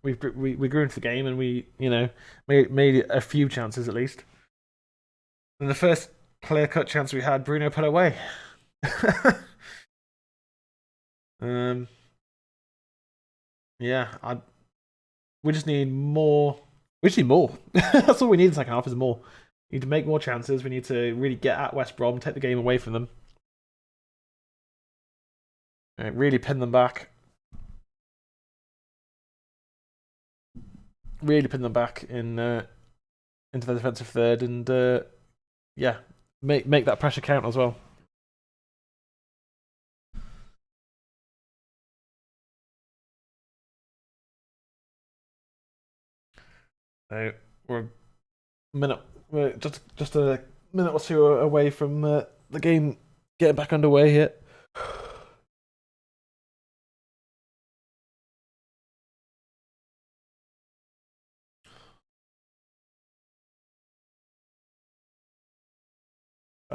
we grew into the game, and we made a few chances at least. And the first clear-cut chance we had, Bruno put away. Yeah, we just need more. We just need more. That's all we need in the second half is more. We need to make more chances. We need to really get at West Brom, take the game away from them. Right, really pin them back. Really pin them back into the defensive third, and yeah, make that pressure count as well. So we're just a minute or two away from the game getting back underway here.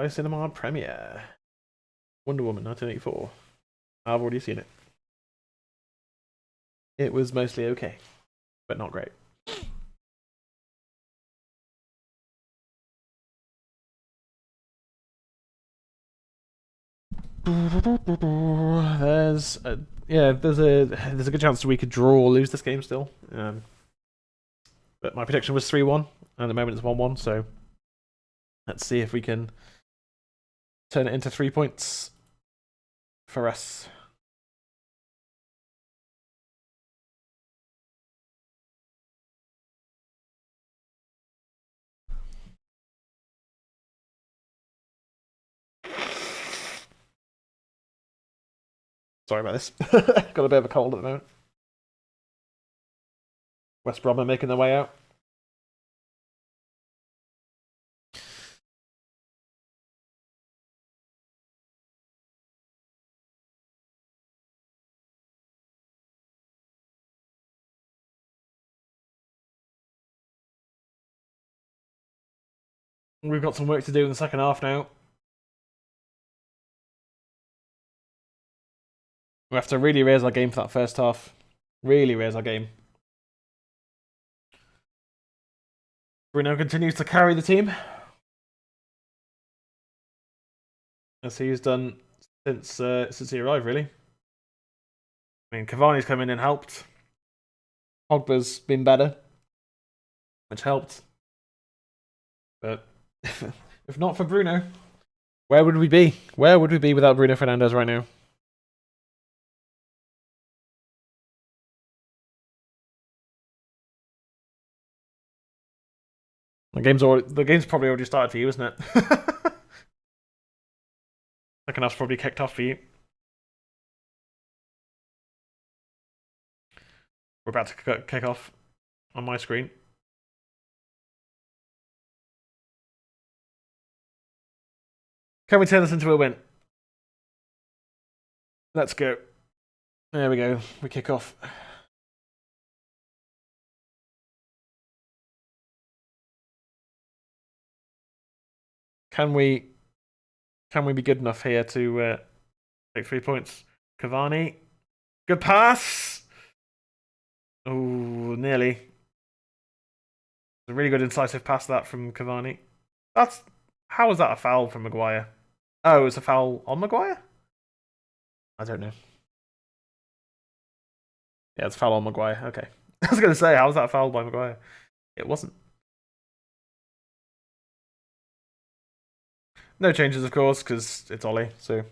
Cinema premiere. Wonder Woman 1984. I've already seen it. It was mostly okay, but not great. There's a good chance we could draw or lose this game still. But my prediction was 3-1, and at the moment it's 1-1. So let's see if we can turn it into 3 points for us. Sorry about this. Got a bit of a cold at the moment. West Brom are making their way out. We've got some work to do in the second half now. We have to really raise our game for that first half. Really raise our game. Bruno continues to carry the team. As he's done since he arrived, really. I mean, Cavani's come in and helped. Pogba's been better, which helped. But if not for Bruno, where would we be? Where would we be without Bruno Fernandes right now? The game's probably already started for you, isn't it? Second half's probably kicked off for you. We're about to kick off on my screen. Can we turn this into a win? Let's go. There we go. We kick off. Can we be good enough here to take 3 points? Cavani. Good pass. Oh, nearly. A really good incisive pass that from Cavani. How was that a foul from Maguire? Oh, it was a foul on Maguire? I don't know. Yeah, it's a foul on Maguire. Okay. I was going to say, how was that a foul by Maguire? It wasn't. No changes, of course, because it's Ollie. So,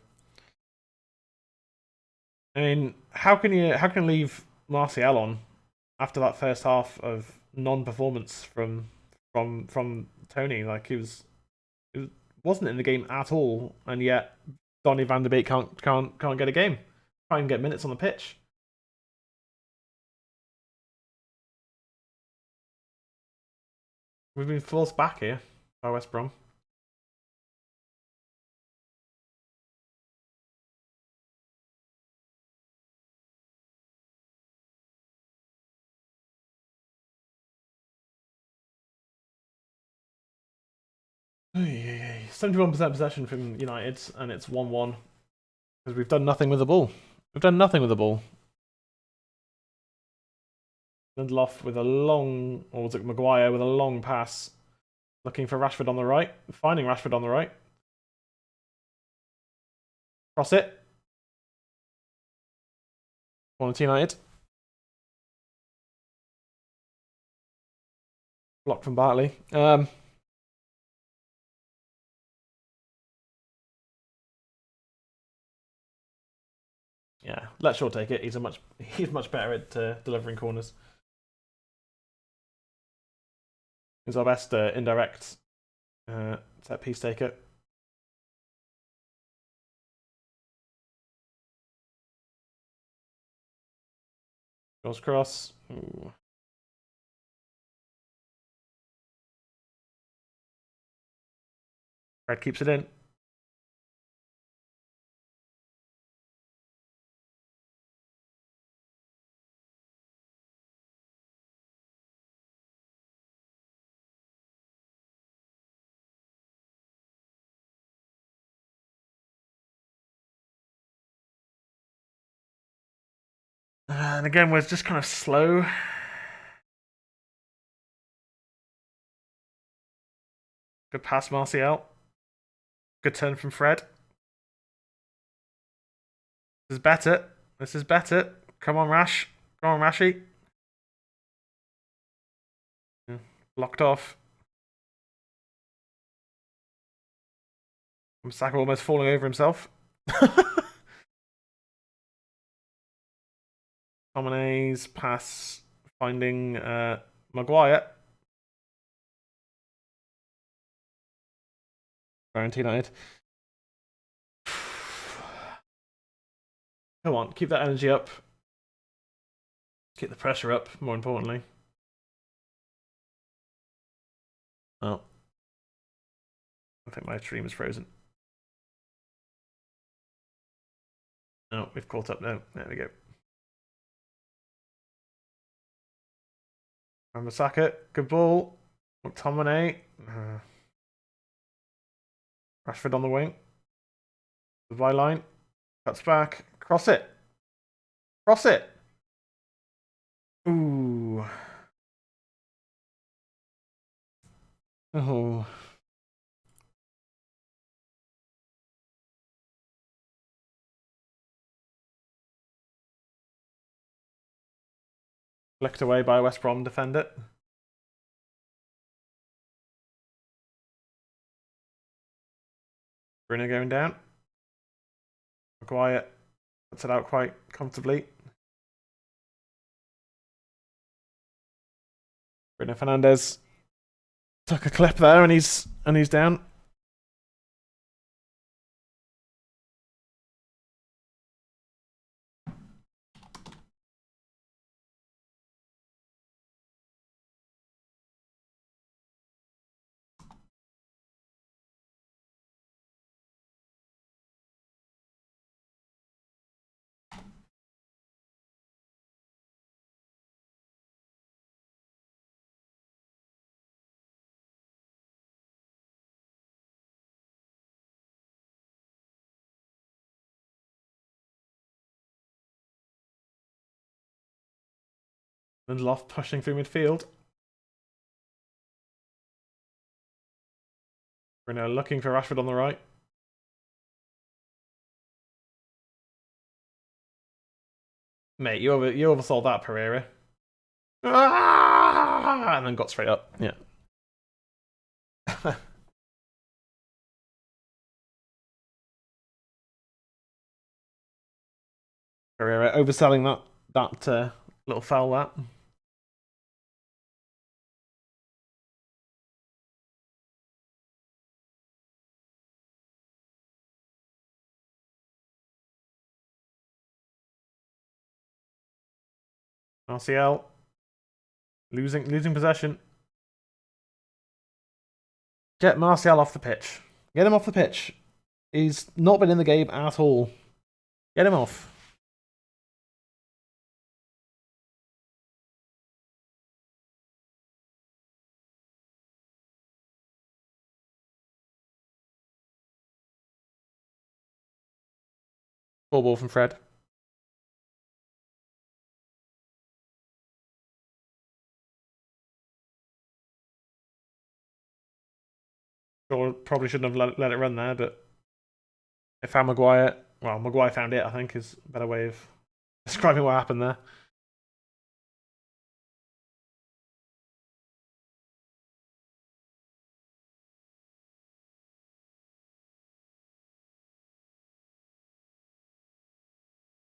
I mean, how can you leave Martial on after that first half of non-performance from Tony? Like he wasn't in the game at all, and yet Donny van de Beek can't get a game. Try and get minutes on the pitch. We've been forced back here by West Brom. Hey, 71% possession from United, and it's 1-1 because we've done nothing with the ball. We've done nothing with the ball. Lindelof with a long, or was it Maguire with a long pass, looking for Rashford on the right, finding Rashford on the right. Cross it. Corner to United. Block from Bartley. Yeah, let Shaw take it. He's much better at delivering corners. He's our best indirect set piece taker. Goes cross. Ooh. Fred keeps it in. And again, we're just kind of slow. Good pass, Martial. Good turn from Fred. This is better. This is better. Come on, Rash. Come on, Rashy. Blocked off. Saka almost falling over himself. Tomane's pass finding Maguire. United. Come on, keep that energy up. Keep the pressure up, more importantly. Oh. I think my stream is frozen. No, we've caught up now. There we go. Remember Saka, good ball. McTominay. Rashford on the wing. The byline. Cuts back. Cross it. Cross it. Ooh. Oh. Flicked away by West Brom, defend it. Bruno going down. Maguire puts it out quite comfortably. Bruno Fernandes took a clip there, and he's down. Lindelof pushing through midfield. Bruno looking for Rashford on the right. Mate, you oversold that, Pereira. Ah! And then got straight up. Yeah. Pereira overselling that little foul that. Martial losing possession. Get Martial off the pitch. Get him off the pitch. He's not been in the game at all. Get him off. Ball from Fred. Probably shouldn't have let it run there, but it found Maguire. Well, Maguire found it, I think, is a better way of describing what happened there.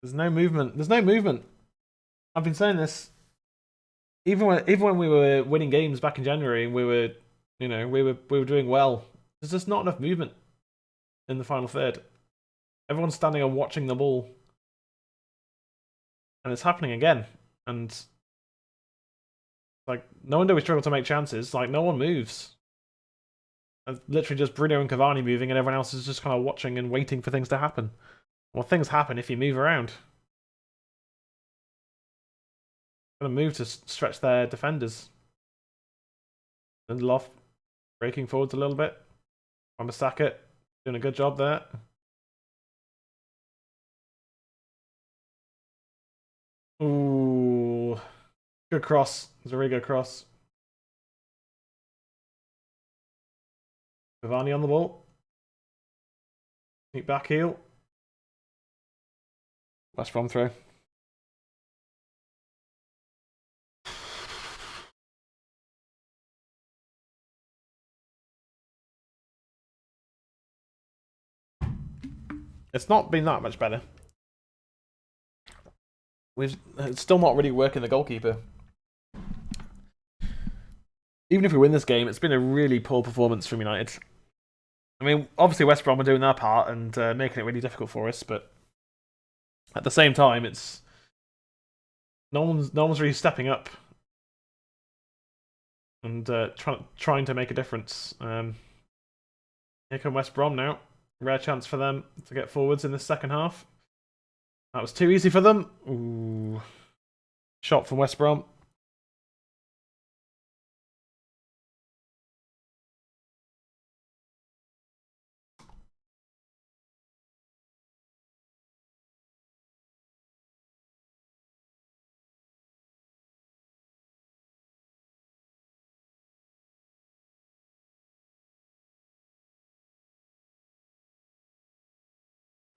There's no movement. There's no movement. I've been saying this. Even when we were winning games back in January, and we were doing well. There's just not enough movement in the final third. Everyone's standing and watching the ball, and it's happening again. And like, no wonder we struggle to make chances. Like, no one moves. It's literally just Bruno and Cavani moving, and everyone else is just kind of watching and waiting for things to happen. Well, things happen if you move around. Gonna move to stretch their defenders. Lindelof breaking forwards a little bit. Wan-Bissaka doing a good job there. Ooh, good cross. It's a really good cross. Cavani on the ball. Sneak back heel. West Brom throw. It's not been that much better. It's still not really working the goalkeeper. Even if we win this game, it's been a really poor performance from United. I mean, obviously West Brom are doing their part and making it really difficult for us, but at the same time, it's no one's really stepping up and trying to make a difference. Here come West Brom now. Rare chance for them to get forwards in the second half. That was too easy for them. Ooh. Shot from West Brom.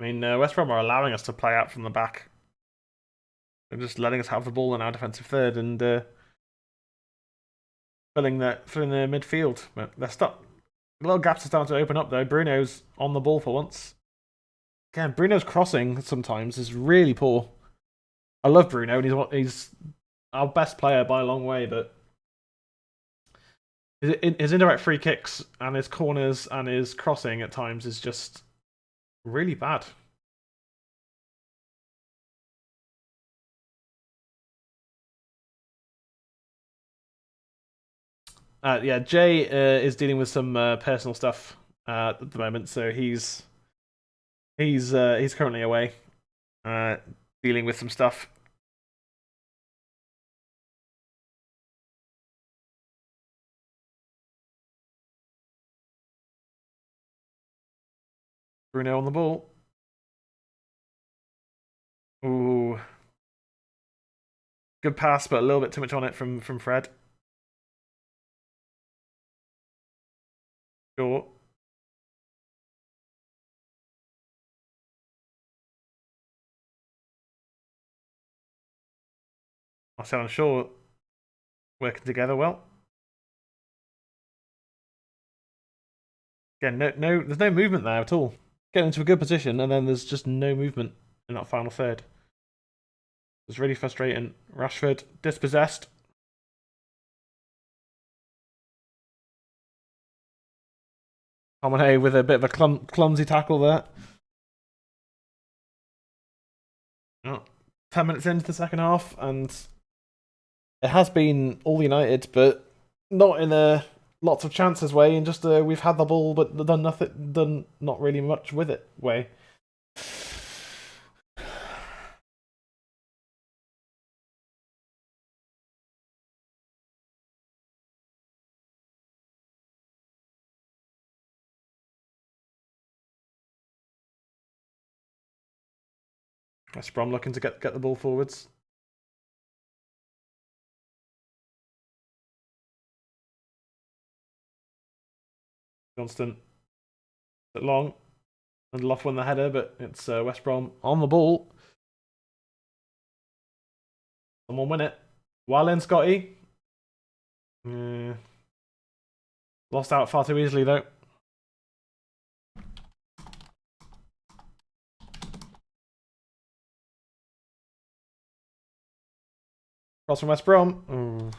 I mean, West Brom are allowing us to play out from the back. They're just letting us have the ball in our defensive third and filling the midfield. But they're stuck. Little gaps are starting to open up though. Bruno's on the ball for once. Again, Bruno's crossing sometimes is really poor. I love Bruno, and he's our best player by a long way, but his indirect free kicks and his corners and his crossing at times is just really bad. Yeah, Jay is dealing with some personal stuff at the moment, so he's currently away, dealing with some stuff. Bruno on the ball. Ooh, good pass, but a little bit too much on it from Fred. Sure. Marcel and Shaw working together well. Again, there's no movement there at all. Getting into a good position, and then there's just no movement in that final third. It's really frustrating. Rashford dispossessed. Common with a bit of a clumsy tackle there. Oh, 10 minutes into the second half, and it has been all United, but not in a lots of chances way, and just we've had the ball but done not really much with it way. West Brom looking to get the ball forwards. Johnston, bit long, and Loft won the header, but it's West Brom on the ball. Someone win it. Well in, Scotty. Lost out far too easily though. Cross from West Brom. Ooh.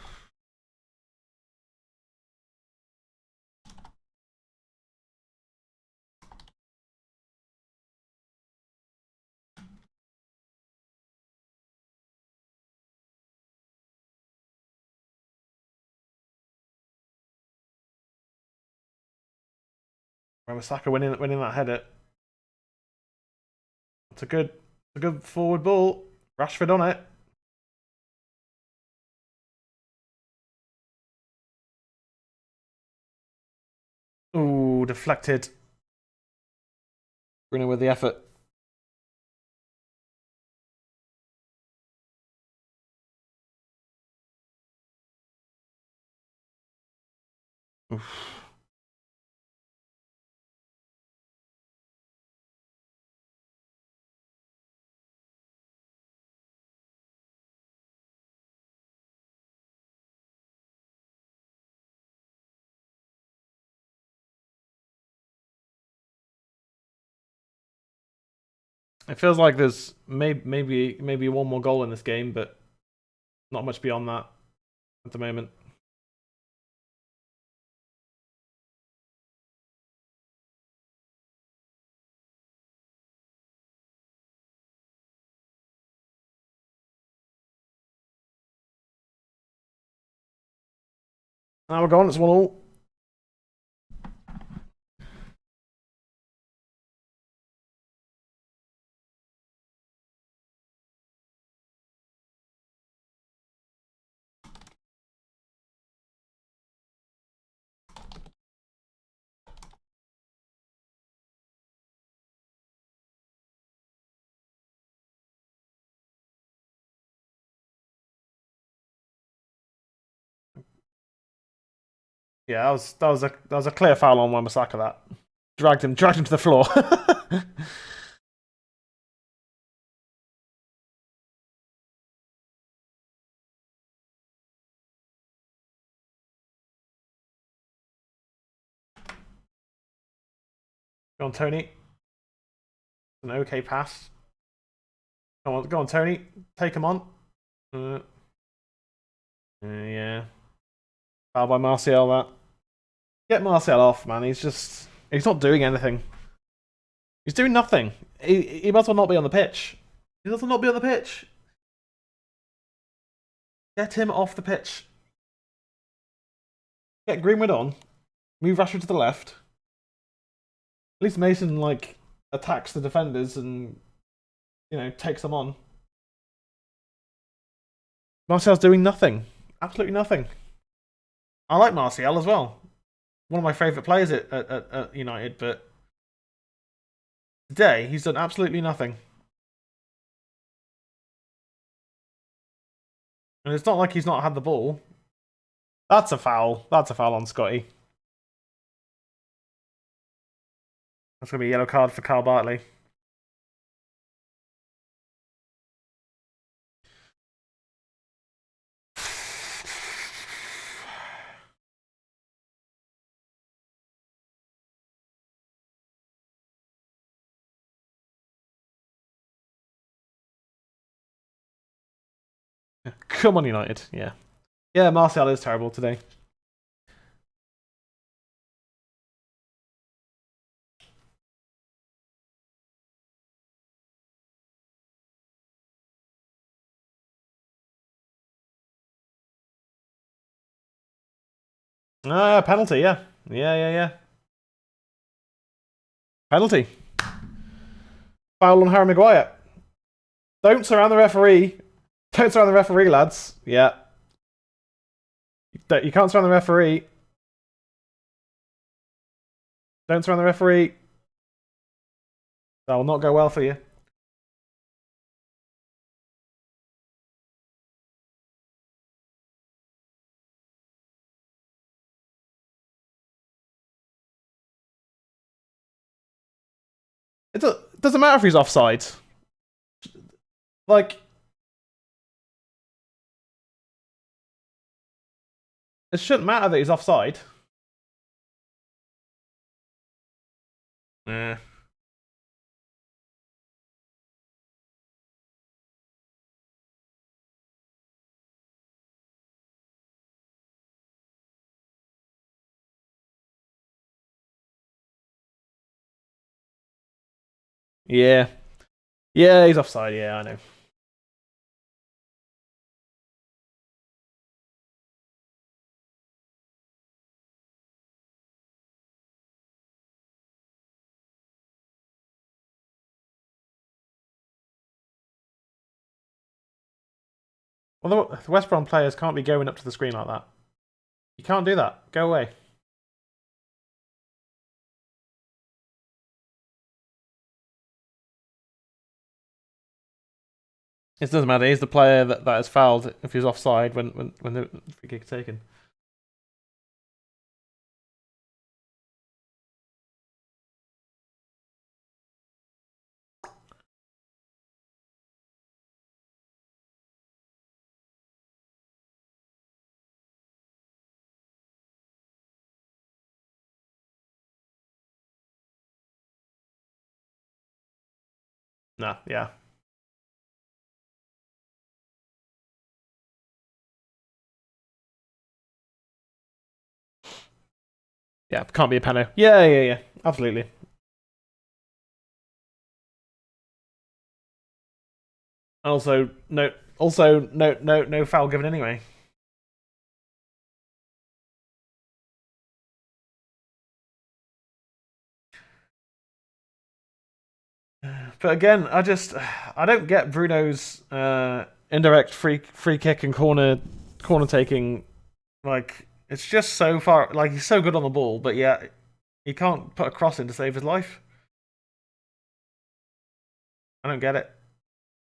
Saka winning that header. It's a good forward ball. Rashford on it. Ooh, deflected. Bruno with the effort. Oof. It feels like there's maybe one more goal in this game, but not much beyond that at the moment. Now we're gone. It's 1-1. Yeah, that was a clear foul on Wan-Bissaka. That dragged him to the floor. Go on, Tony. An okay pass. Go on, Tony. Take him on. Yeah. Foul by Martial, that. Get Martial off, man. He's not doing anything. He's doing nothing. He might as well not be on the pitch. He might as well not be on the pitch. Get him off the pitch. Get Greenwood on. Move Rashford to the left. At least Mason, like, attacks the defenders and, you know, takes them on. Martial's doing nothing. Absolutely nothing. I like Martial as well. One of my favourite players at United, but today he's done absolutely nothing. And it's not like he's not had the ball. That's a foul. That's a foul on Scotty. That's going to be a yellow card for Carl Bartley. Come on, United. Yeah. Yeah, Martial is terrible today. Penalty, yeah. Yeah. Penalty. Foul on Harry Maguire. Don't surround the referee. Don't surround the referee, lads. Yeah. You can't surround the referee. Don't surround the referee. That will not go well for you. It doesn't matter if he's offside. Like, it shouldn't matter that he's offside. Yeah. Yeah. Yeah, he's offside. Yeah, I know. Well, the West Brom players can't be going up to the screen like that. You can't do that. Go away. It doesn't matter. He's the player that is fouled if he's offside when the free kick is taken. Nah, yeah. Yeah, can't be a penalty. Yeah. Absolutely. Also, no foul given anyway. But again, I don't get Bruno's indirect free kick and corner taking. Like, it's just so far. Like, he's so good on the ball, but yeah, he can't put a cross in to save his life. I don't get it.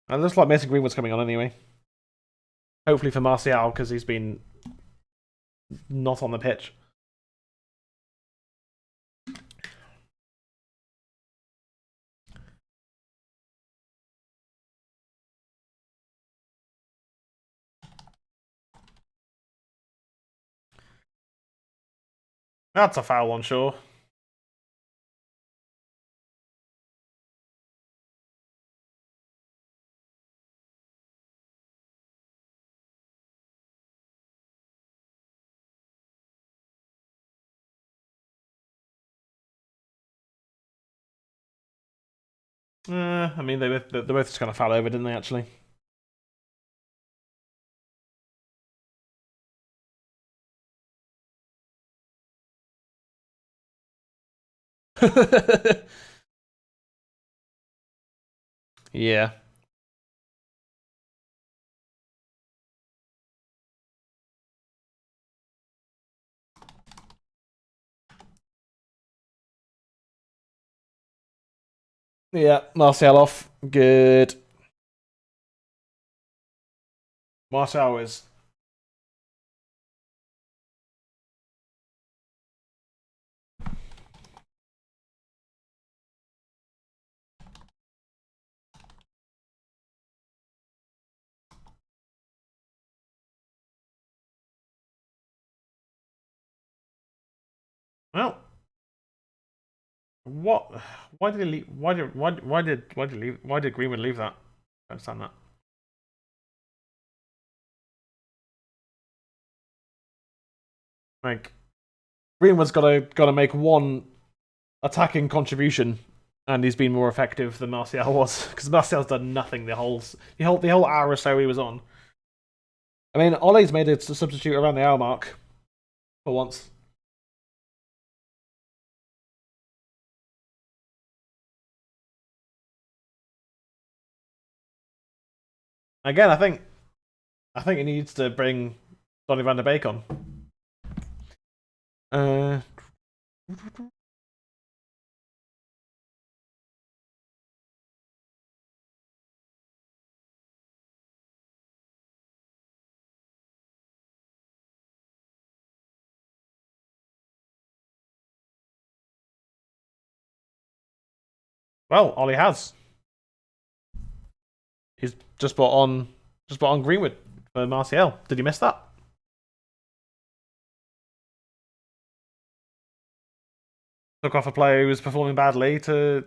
It looks like Mason Greenwood's coming on anyway. Hopefully for Martial, because he's been not on the pitch. That's a foul on Shaw. I mean, they both just kind of fell over, didn't they, actually? Yeah. Yeah, Martial off. Good. Martial is. Well, what? Why did he leave? Why did Greenwood leave that? I don't understand that. Like, Greenwood's got to make one attacking contribution, and he's been more effective than Martial was, because Martial's done nothing the whole hour or so he was on. I mean, Ole's made a substitute around the hour mark for once. Again, I think he needs to bring Donny van der Beek on. Well, Ollie has. He's just brought on Greenwood for Martial. Did you miss that? Took off a player who was performing badly to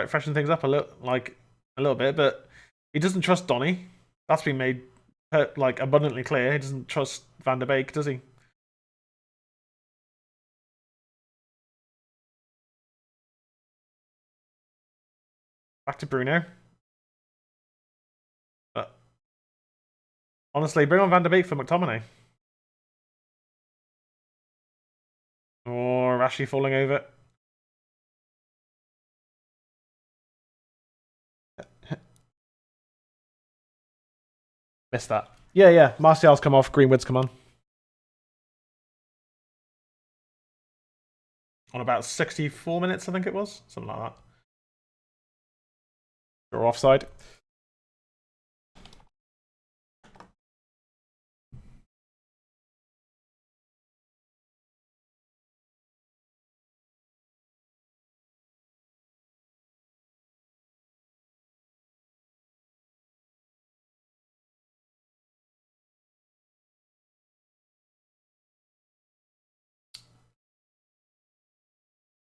freshen things up a little bit, but he doesn't trust Donny. That's been made like abundantly clear. He doesn't trust Van der Beek, does he? Back to Bruno. But honestly, bring on Van der Beek for McTominay. Or Rashie falling over. Missed that. Yeah. Martial's come off. Greenwood's come on. On about 64 minutes, I think it was. Something like that. You're offside.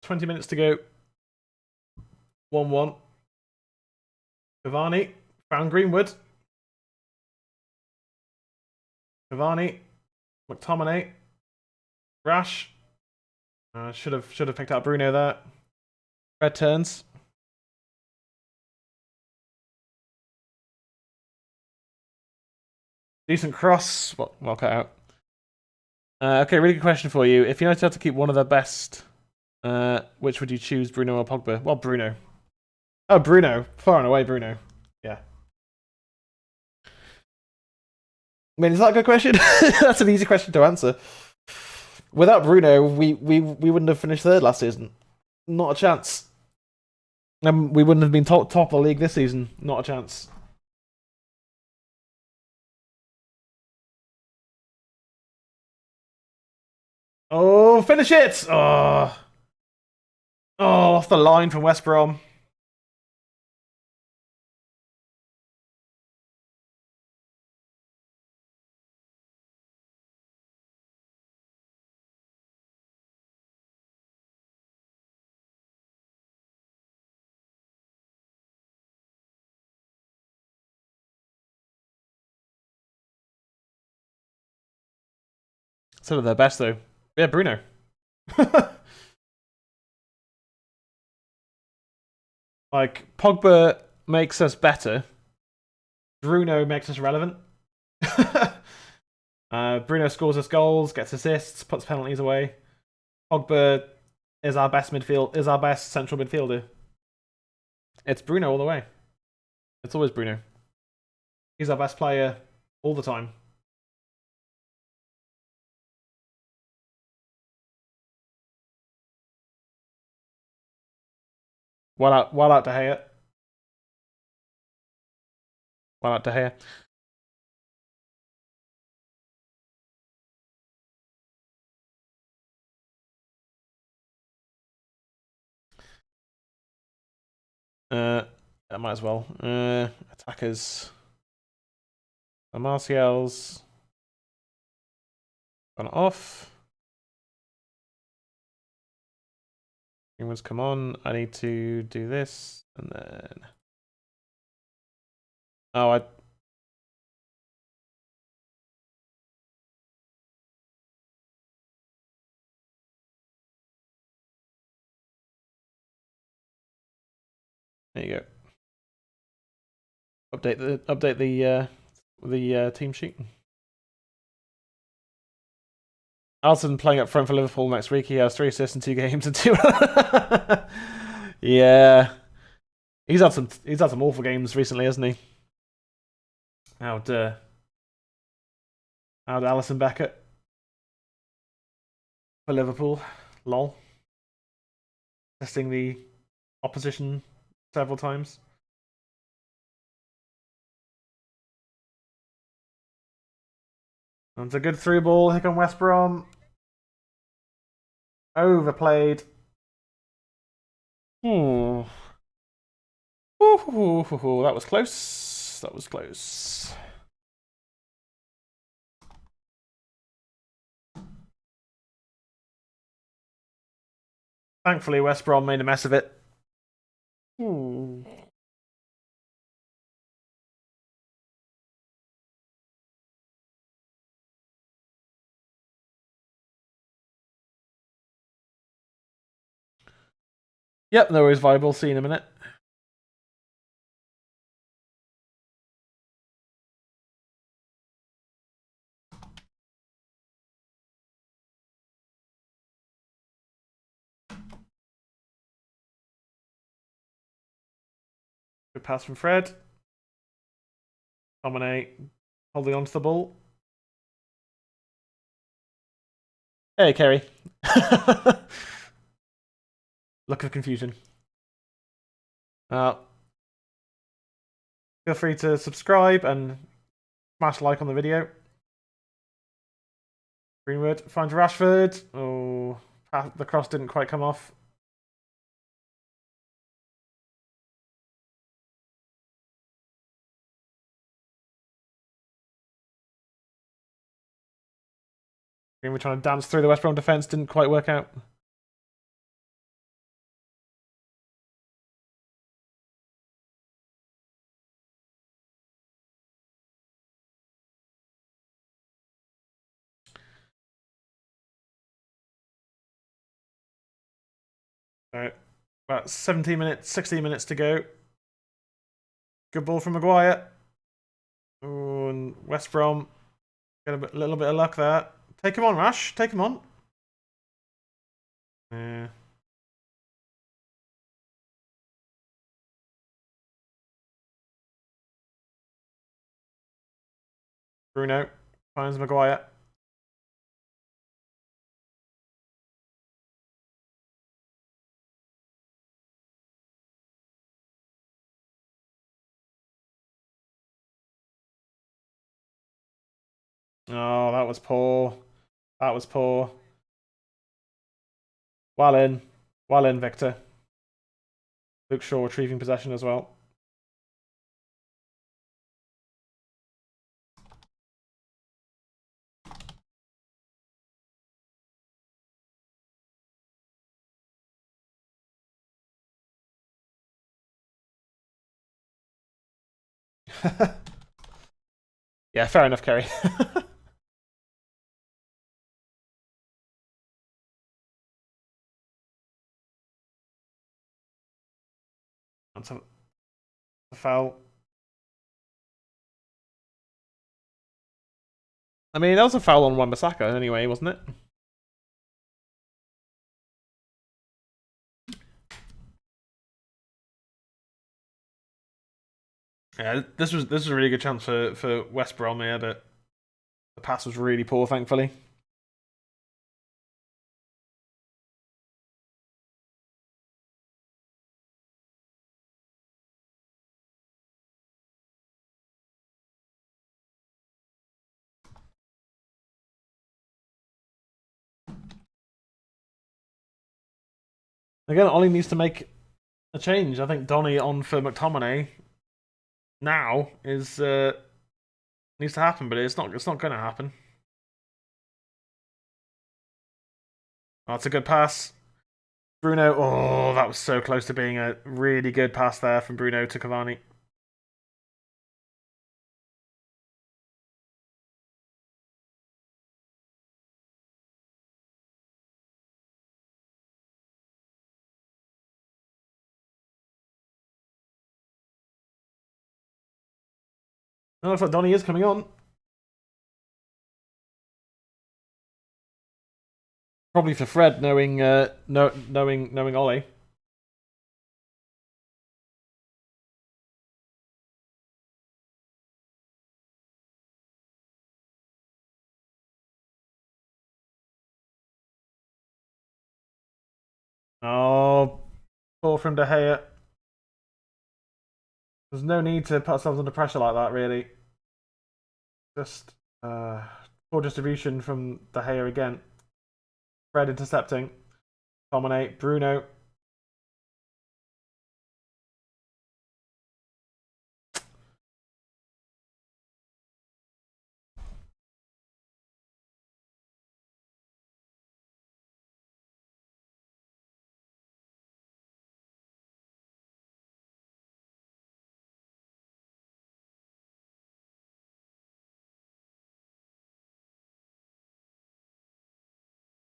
$20 minutes to go. 1-1. Cavani found Greenwood. Cavani, McTominay, Rash. Should have picked out Bruno there. Red turns. Decent cross. Well cut out. Okay, really good question for you. If United had to keep one of their best, which would you choose, Bruno or Pogba? Well, Bruno. Oh, Bruno. Far and away, Bruno. Yeah. I mean, is that a good question? That's an easy question to answer. Without Bruno, we wouldn't have finished third last season. Not a chance. And we wouldn't have been top of the league this season. Not a chance. Oh, finish it! Oh, off the line from West Brom. Sort of their best though. Yeah, Bruno. Like, Pogba makes us better. Bruno makes us relevant. Bruno scores us goals, gets assists, puts penalties away. Pogba is our best central midfielder. It's Bruno all the way. It's always Bruno. He's our best player all the time. Well out De Gea. Well out De Gea. I might as well. Attackers. Martial's gone off. Humans, come on. I need to do this. And then... Oh, There you go. Update the team sheet. Alisson playing up front for Liverpool next week. He has 3 assists in 2 games and 2. Yeah, he's had some awful games recently, hasn't he? How'd Alisson Beckett for Liverpool? Lol. Testing the opposition several times. It's a good through ball. Here come West Brom. Overplayed. Ooh. Ooh, that was close. That was close. Thankfully, West Brom made a mess of it. Ooh. Yep, no worries, viable. See you in a minute. Good pass from Fred. Dominate. Holding on to the ball. Hey, Kerry. Look of confusion. Feel free to subscribe and smash like on the video. Greenwood finds Rashford. Oh, the cross didn't quite come off. Greenwood trying to dance through the West Brom defence, didn't quite work out. Alright, about 17 minutes, 16 minutes to go. Good ball from Maguire. Ooh, and West Brom get a little bit of luck there. Take him on, Rash. Take him on. Yeah. Bruno finds Maguire. Oh, that was poor. That was poor. Well in. Well in, Victor. Luke Shaw retrieving possession as well. Yeah, fair enough, Kerry. That's a foul. I mean, that was a foul on Wan-Bissaka anyway, wasn't it? Yeah, this was a really good chance for West Brom here, but the pass was really poor, thankfully. Again, Ollie needs to make a change. I think Donny on for McTominay now is needs to happen, but it's not going to happen. Oh, that's a good pass. Bruno, oh, that was so close to being a really good pass there from Bruno to Cavani. It looks like Donny is coming on. Probably for Fred, knowing knowing Ollie. Oh, poor from De Gea. There's no need to put ourselves under pressure like that, really. Just poor distribution from De Gea again. Fred intercepting. Dominate. Bruno.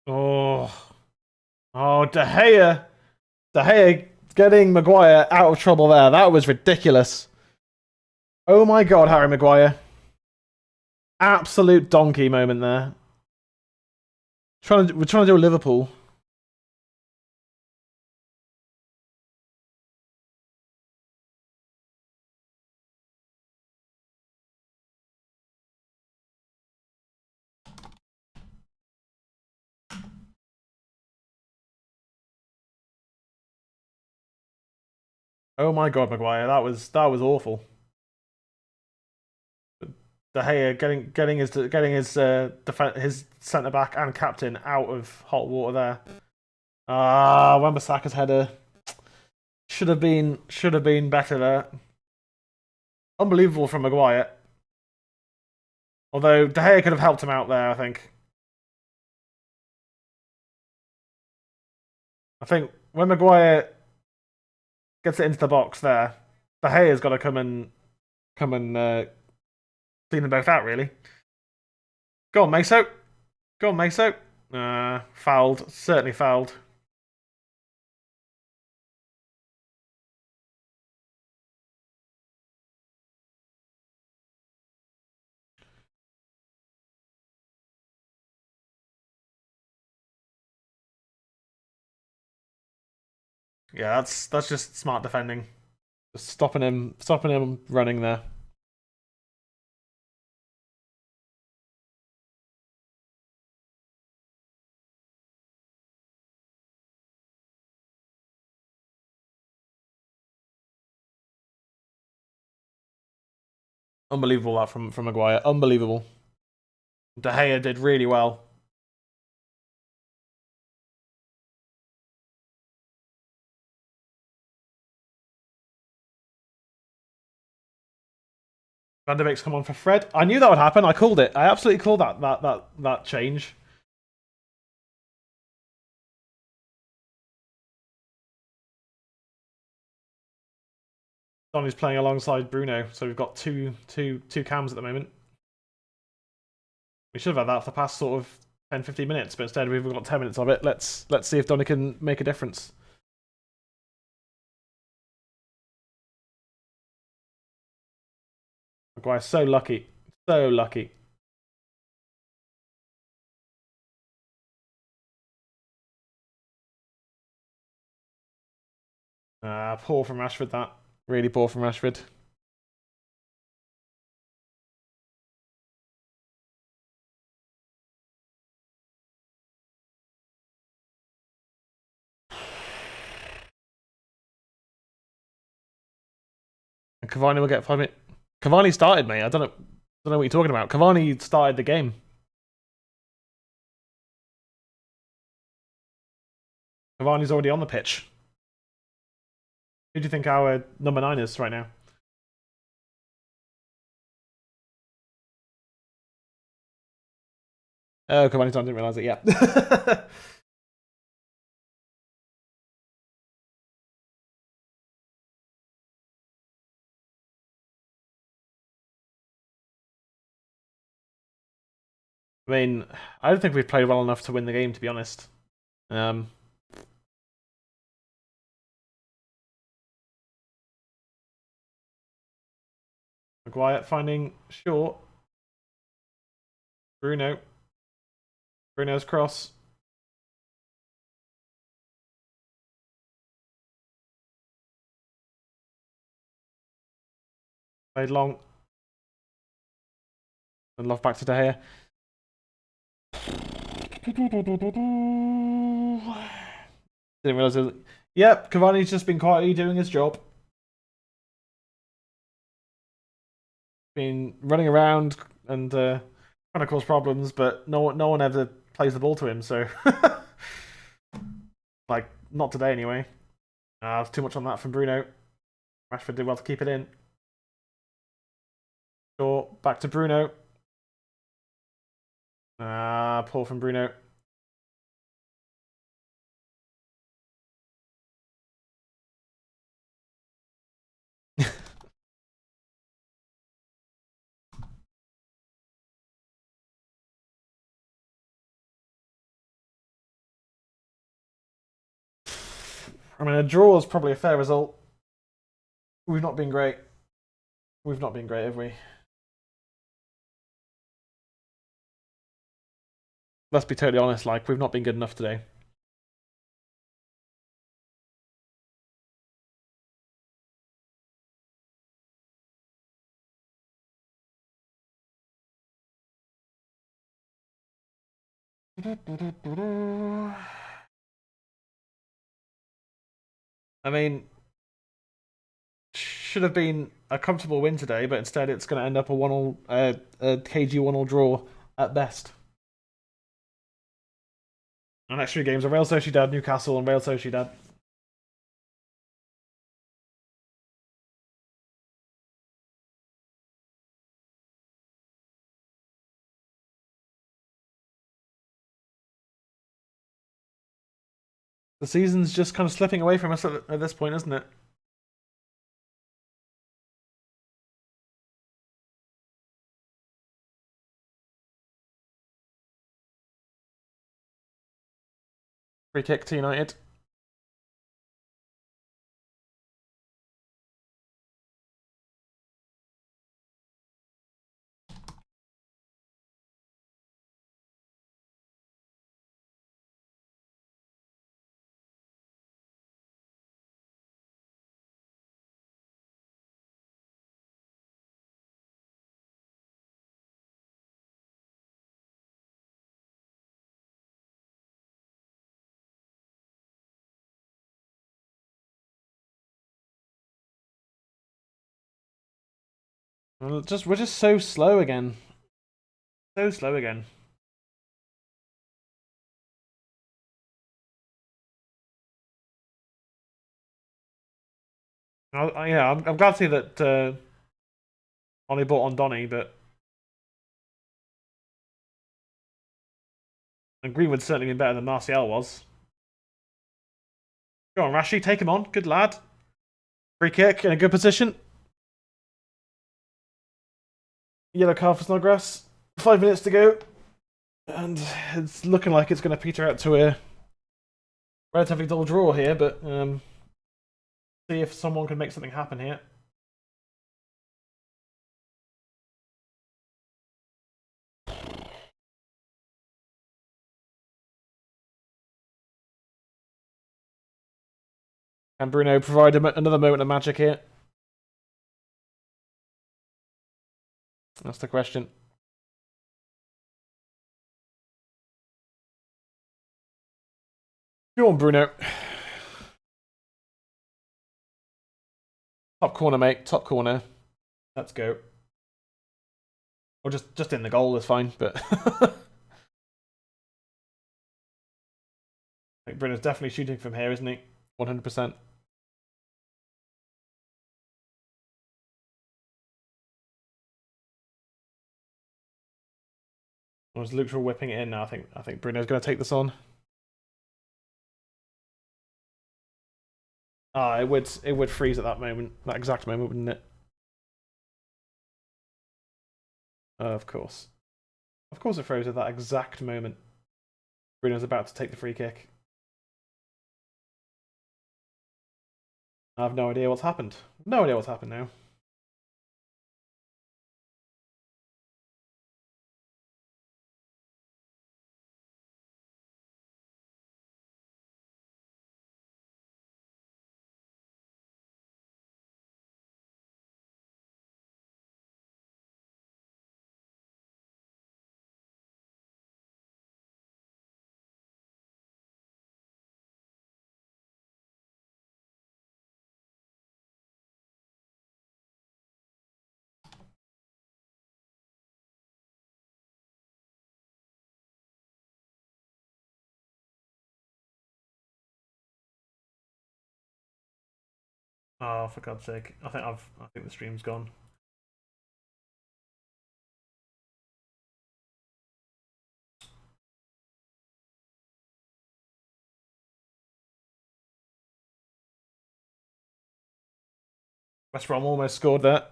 Oh. Oh, De Gea. De Gea getting Maguire out of trouble there. That was ridiculous. Oh my god, Harry Maguire. Absolute donkey moment there. We're trying to do a Liverpool. Oh my god, Maguire, that was awful. De Gea getting his centre back and captain out of hot water there. Ah, Wan-Bissaka's header should have been better there. Unbelievable from Maguire. Although De Gea could have helped him out there, I think. I think when Maguire gets it into the box there, De Gea's got to come and clean them both out, really. Go on, Meso. Go on, Meso. Fouled. Certainly fouled. Yeah, that's just smart defending. Just stopping him running there. Unbelievable that from Maguire. Unbelievable. De Gea did really well. Van der Beek's come on for Fred. I knew that would happen. I called it. I absolutely called that change. Donny's playing alongside Bruno, so we've got two cams at the moment. We should have had that for the past sort of 10-15 minutes, but instead we've got 10 minutes of it. Let's see if Donny can make a difference. Maguire, so lucky. So lucky. Poor from Rashford, that. Really poor from Rashford. And Cavani will get 5 minutes. Cavani started, mate. I don't know what you're talking about. Cavani started the game. Cavani's already on the pitch. Who do you think our number 9 is right now? Oh, Cavani's on. Didn't realise it. Yeah. I mean, I don't think we've played well enough to win the game, to be honest. Maguire finding short. Bruno. Bruno's cross. Played long. And love back to De Gea. Didn't realise it was... Yep, Cavani's just been quietly doing his job. Been running around and trying to cause problems, but no one ever plays the ball to him, so... like, not today anyway. Too much on that from Bruno. Rashford did well to keep it in. Short, back to Bruno. Poor from Bruno. I mean, a draw is probably a fair result. We've not been great. We've not been great, have we? Let's be totally honest, like, we've not been good enough today. I mean, should have been a comfortable win today, but instead it's going to end up a 1-all, a KG 1-all draw at best. And next 3 games are Real Sociedad, Newcastle, and Real Sociedad. The season's just kind of slipping away from us at this point, isn't it? Free kick to United. We're just so slow again. So slow again. Yeah, I'm glad to see that Ollie bought on Donny, but and Greenwood's certainly been better than Martial was. Go on, Rashi, take him on. Good lad. Free kick in a good position. Yellow card for Snodgrass. 5 minutes to go. And it's looking like it's going to peter out to a relatively dull draw here, but see if someone can make something happen here. Can Bruno provide another moment of magic here? That's the question. Go on, Bruno. Top corner, mate. Top corner. Let's go. Or just in the goal is fine, but I think Bruno's definitely shooting from here, isn't he? 100%. As Luke's whipping it in now, I think Bruno's going to take this on. Ah, it would freeze at that moment, that exact moment, wouldn't it? Of course it froze at that exact moment. Bruno's about to take the free kick. I have no idea what's happened. No idea what's happened now. Oh, for God's sake! I think the stream's gone. West Brom almost scored that.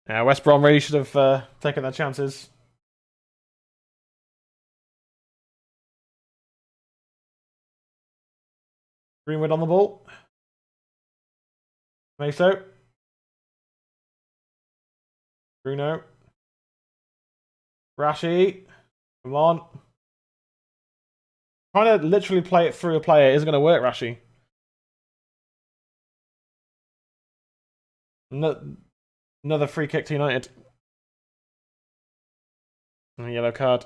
Yeah, West Brom really should have taken their chances. Greenwood on the ball. Meso. Bruno. Rashi. Come on. Trying to literally play it through a player isn't going to work, Rashi. Another free kick to United. And a yellow card.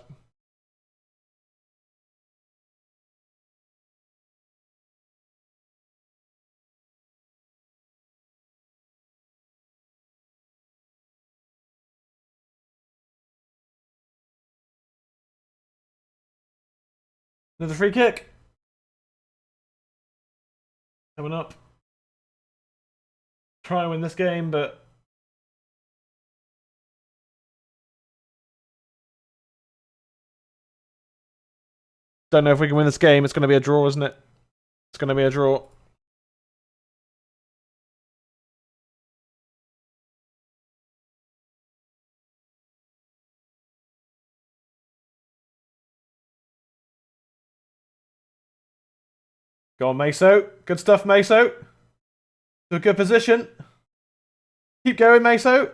Another free kick. Coming up. Try and win this game, but don't know if we can win this game. It's going to be a draw, isn't it? It's going to be a draw. Go on, Meso. Good stuff, Meso. To a good position. Keep going, Meso.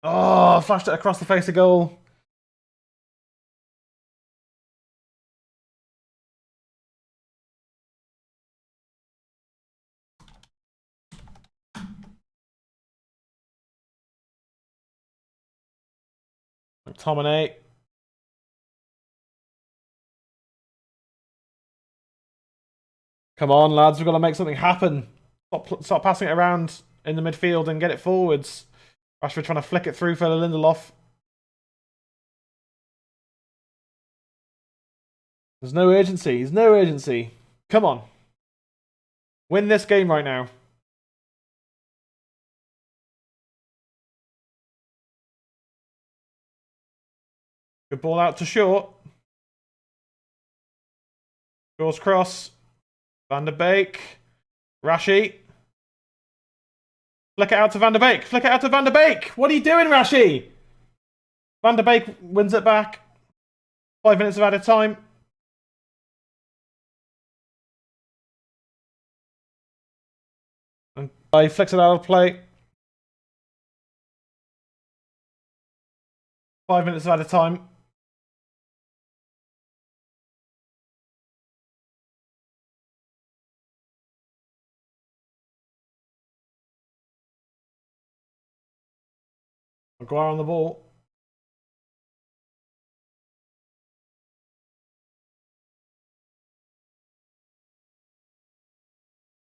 Oh, flashed it across the face of goal. McTominay. Come on, lads. We've got to make something happen. Stop passing it around in the midfield and get it forwards. Rashford trying to flick it through for Lindelof. There's no urgency. There's no urgency. Come on. Win this game right now. Good ball out to Short. Shaw's cross. Van der Beek. Rashi. Flick it out to Van der Beek. Flick it out to Van der Beek. What are you doing, Rashi? Van der Beek wins it back. 5 minutes of added time. And he flicks it out of play. 5 minutes at a time. Maguire on the ball.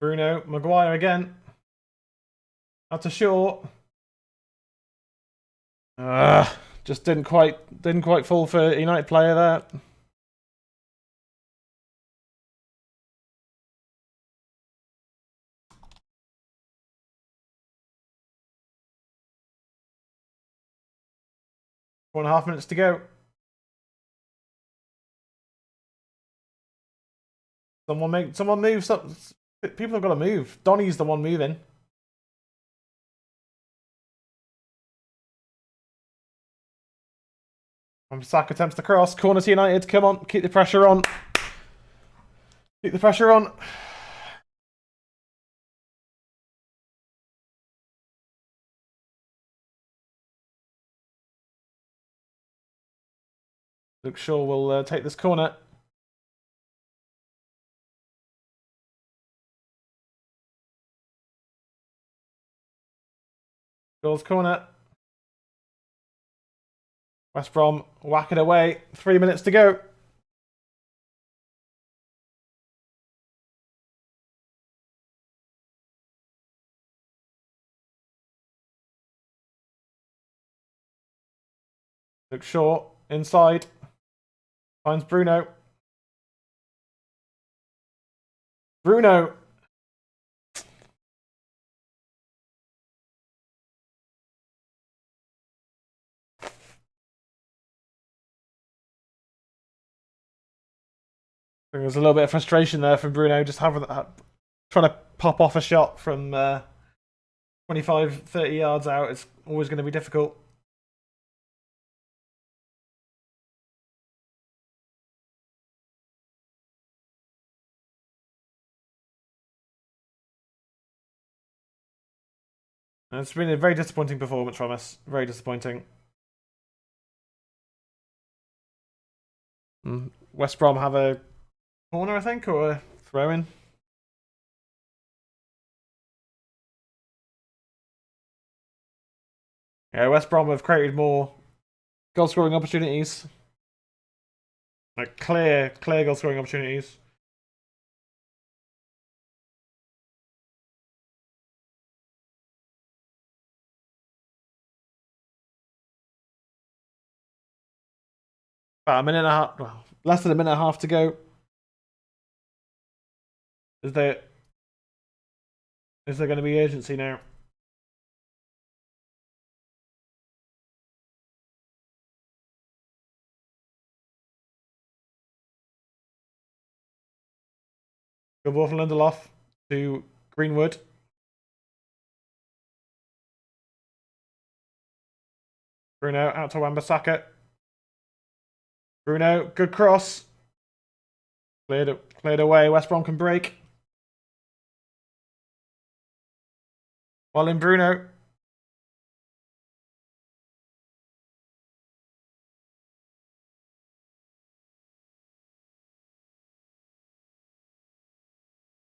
Bruno, Maguire again. Out to Shaw. Just didn't quite fall for a United player there. One and a half minutes to go. Someone move. People have got to move. Donny's the one moving. Saka attempts the cross. Corner to United. Come on, keep the pressure on. Keep the pressure on. Luke Shaw will take this corner. Shaw's corner. West Brom whack it away. 3 minutes to go. Luke Shaw inside. Finds Bruno. Bruno. There's a little bit of frustration there from Bruno, just trying to pop off a shot from 25, 30 yards out. It's always going to be difficult. And it's been a very disappointing performance from us. Very disappointing. West Brom have a corner, I think, or a throw-in. Yeah, West Brom have created more goal-scoring opportunities. Like clear goal-scoring opportunities. About a minute and a half, well, less than a minute and a half to go. Is there going to be urgency now? Good ball from Lindelof to Greenwood. Bruno out to Wan-Bissaka. Bruno, good cross. Cleared away. West Brom can break. While in Bruno.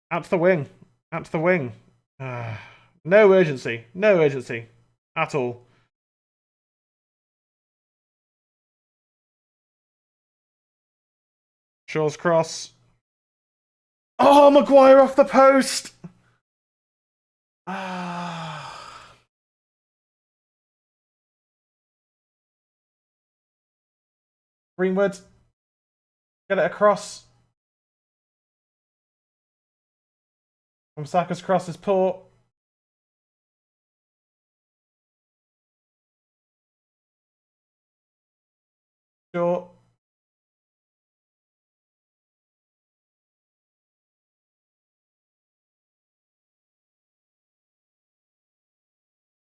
Out to the wing. Out to the wing. No urgency. No urgency. At all. Shaw's cross. Oh, Maguire off the post! Greenwood. Get it across. Saka's cross is poor. Short.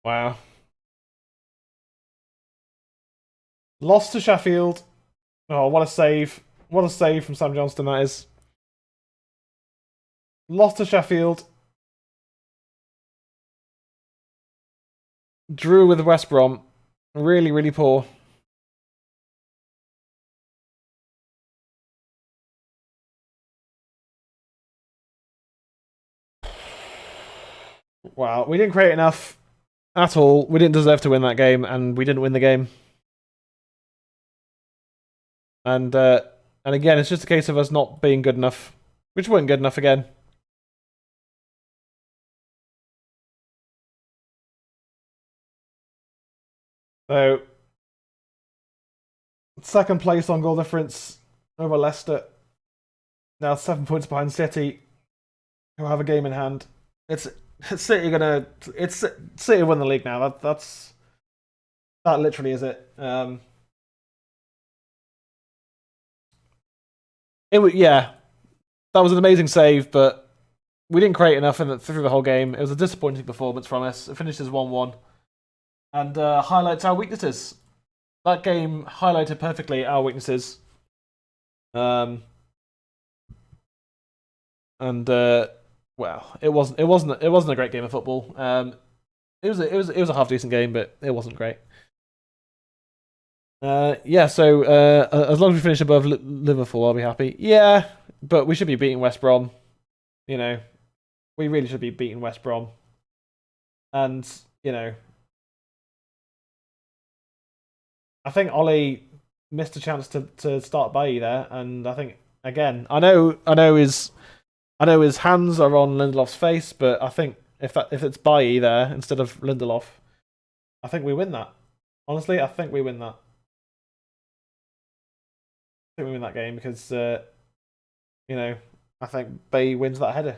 Wow. Lost to Sheffield. Oh, what a save. What a save from Sam Johnston that is. Lost to Sheffield. Drew with West Brom. Really, really poor. Wow, we didn't create enough at all. We didn't deserve to win that game, and we didn't win the game. And again, it's just a case of us not being good enough, which weren't good enough again. So, second place on goal difference over Leicester. Now 7 points behind City, who have a game in hand. It's City win the league now. That literally is it. Yeah, that was an amazing save, but we didn't create enough through the whole game. It was a disappointing performance from us. It finishes 1-1, and highlights our weaknesses. That game highlighted perfectly our weaknesses. Well, it wasn't a great game of football. It was a half decent game, but it wasn't great. Yeah, so as long as we finish above Liverpool, I'll be happy. Yeah, but we should be beating West Brom. You know, we really should be beating West Brom. And, you know, I think Ollie missed a chance to start Bailly there, and I think again, I know his hands are on Lindelof's face, but I think if it's Bailly there instead of Lindelof, I think we win that. Honestly, I think we win that. I think we win that game because you know, I think Bailly wins that header.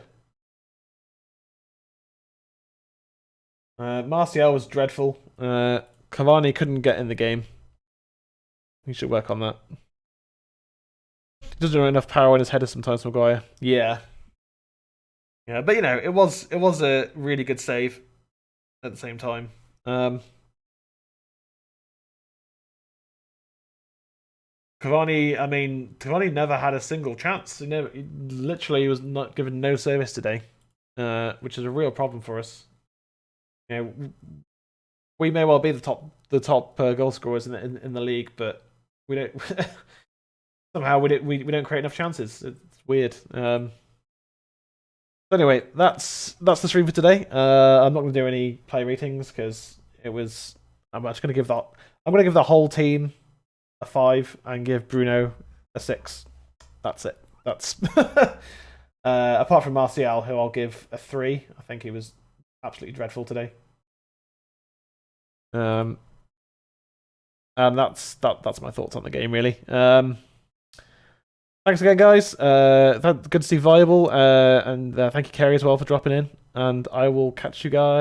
Martial was dreadful. Cavani couldn't get in the game. He should work on that. He doesn't have enough power in his header sometimes, Maguire. Yeah. Yeah, but you know, it was a really good save at the same time. Cavani never had a single chance. He literally was not given no service today, which is a real problem for us. You know, we may well be the top goal scorers in the league, but we don't somehow we don't create enough chances. It's weird. Anyway, that's the stream for today. I'm not going to do any play ratings because I'm just going to give the whole team a 5 and give Bruno a 6. That's it. That's apart from Martial, who I'll give a 3. I think he was absolutely dreadful today. And that's my thoughts on the game, really. Thanks again, guys. Good to see Viable, and thank you, Kerry, as well, for dropping in. And I will catch you guys.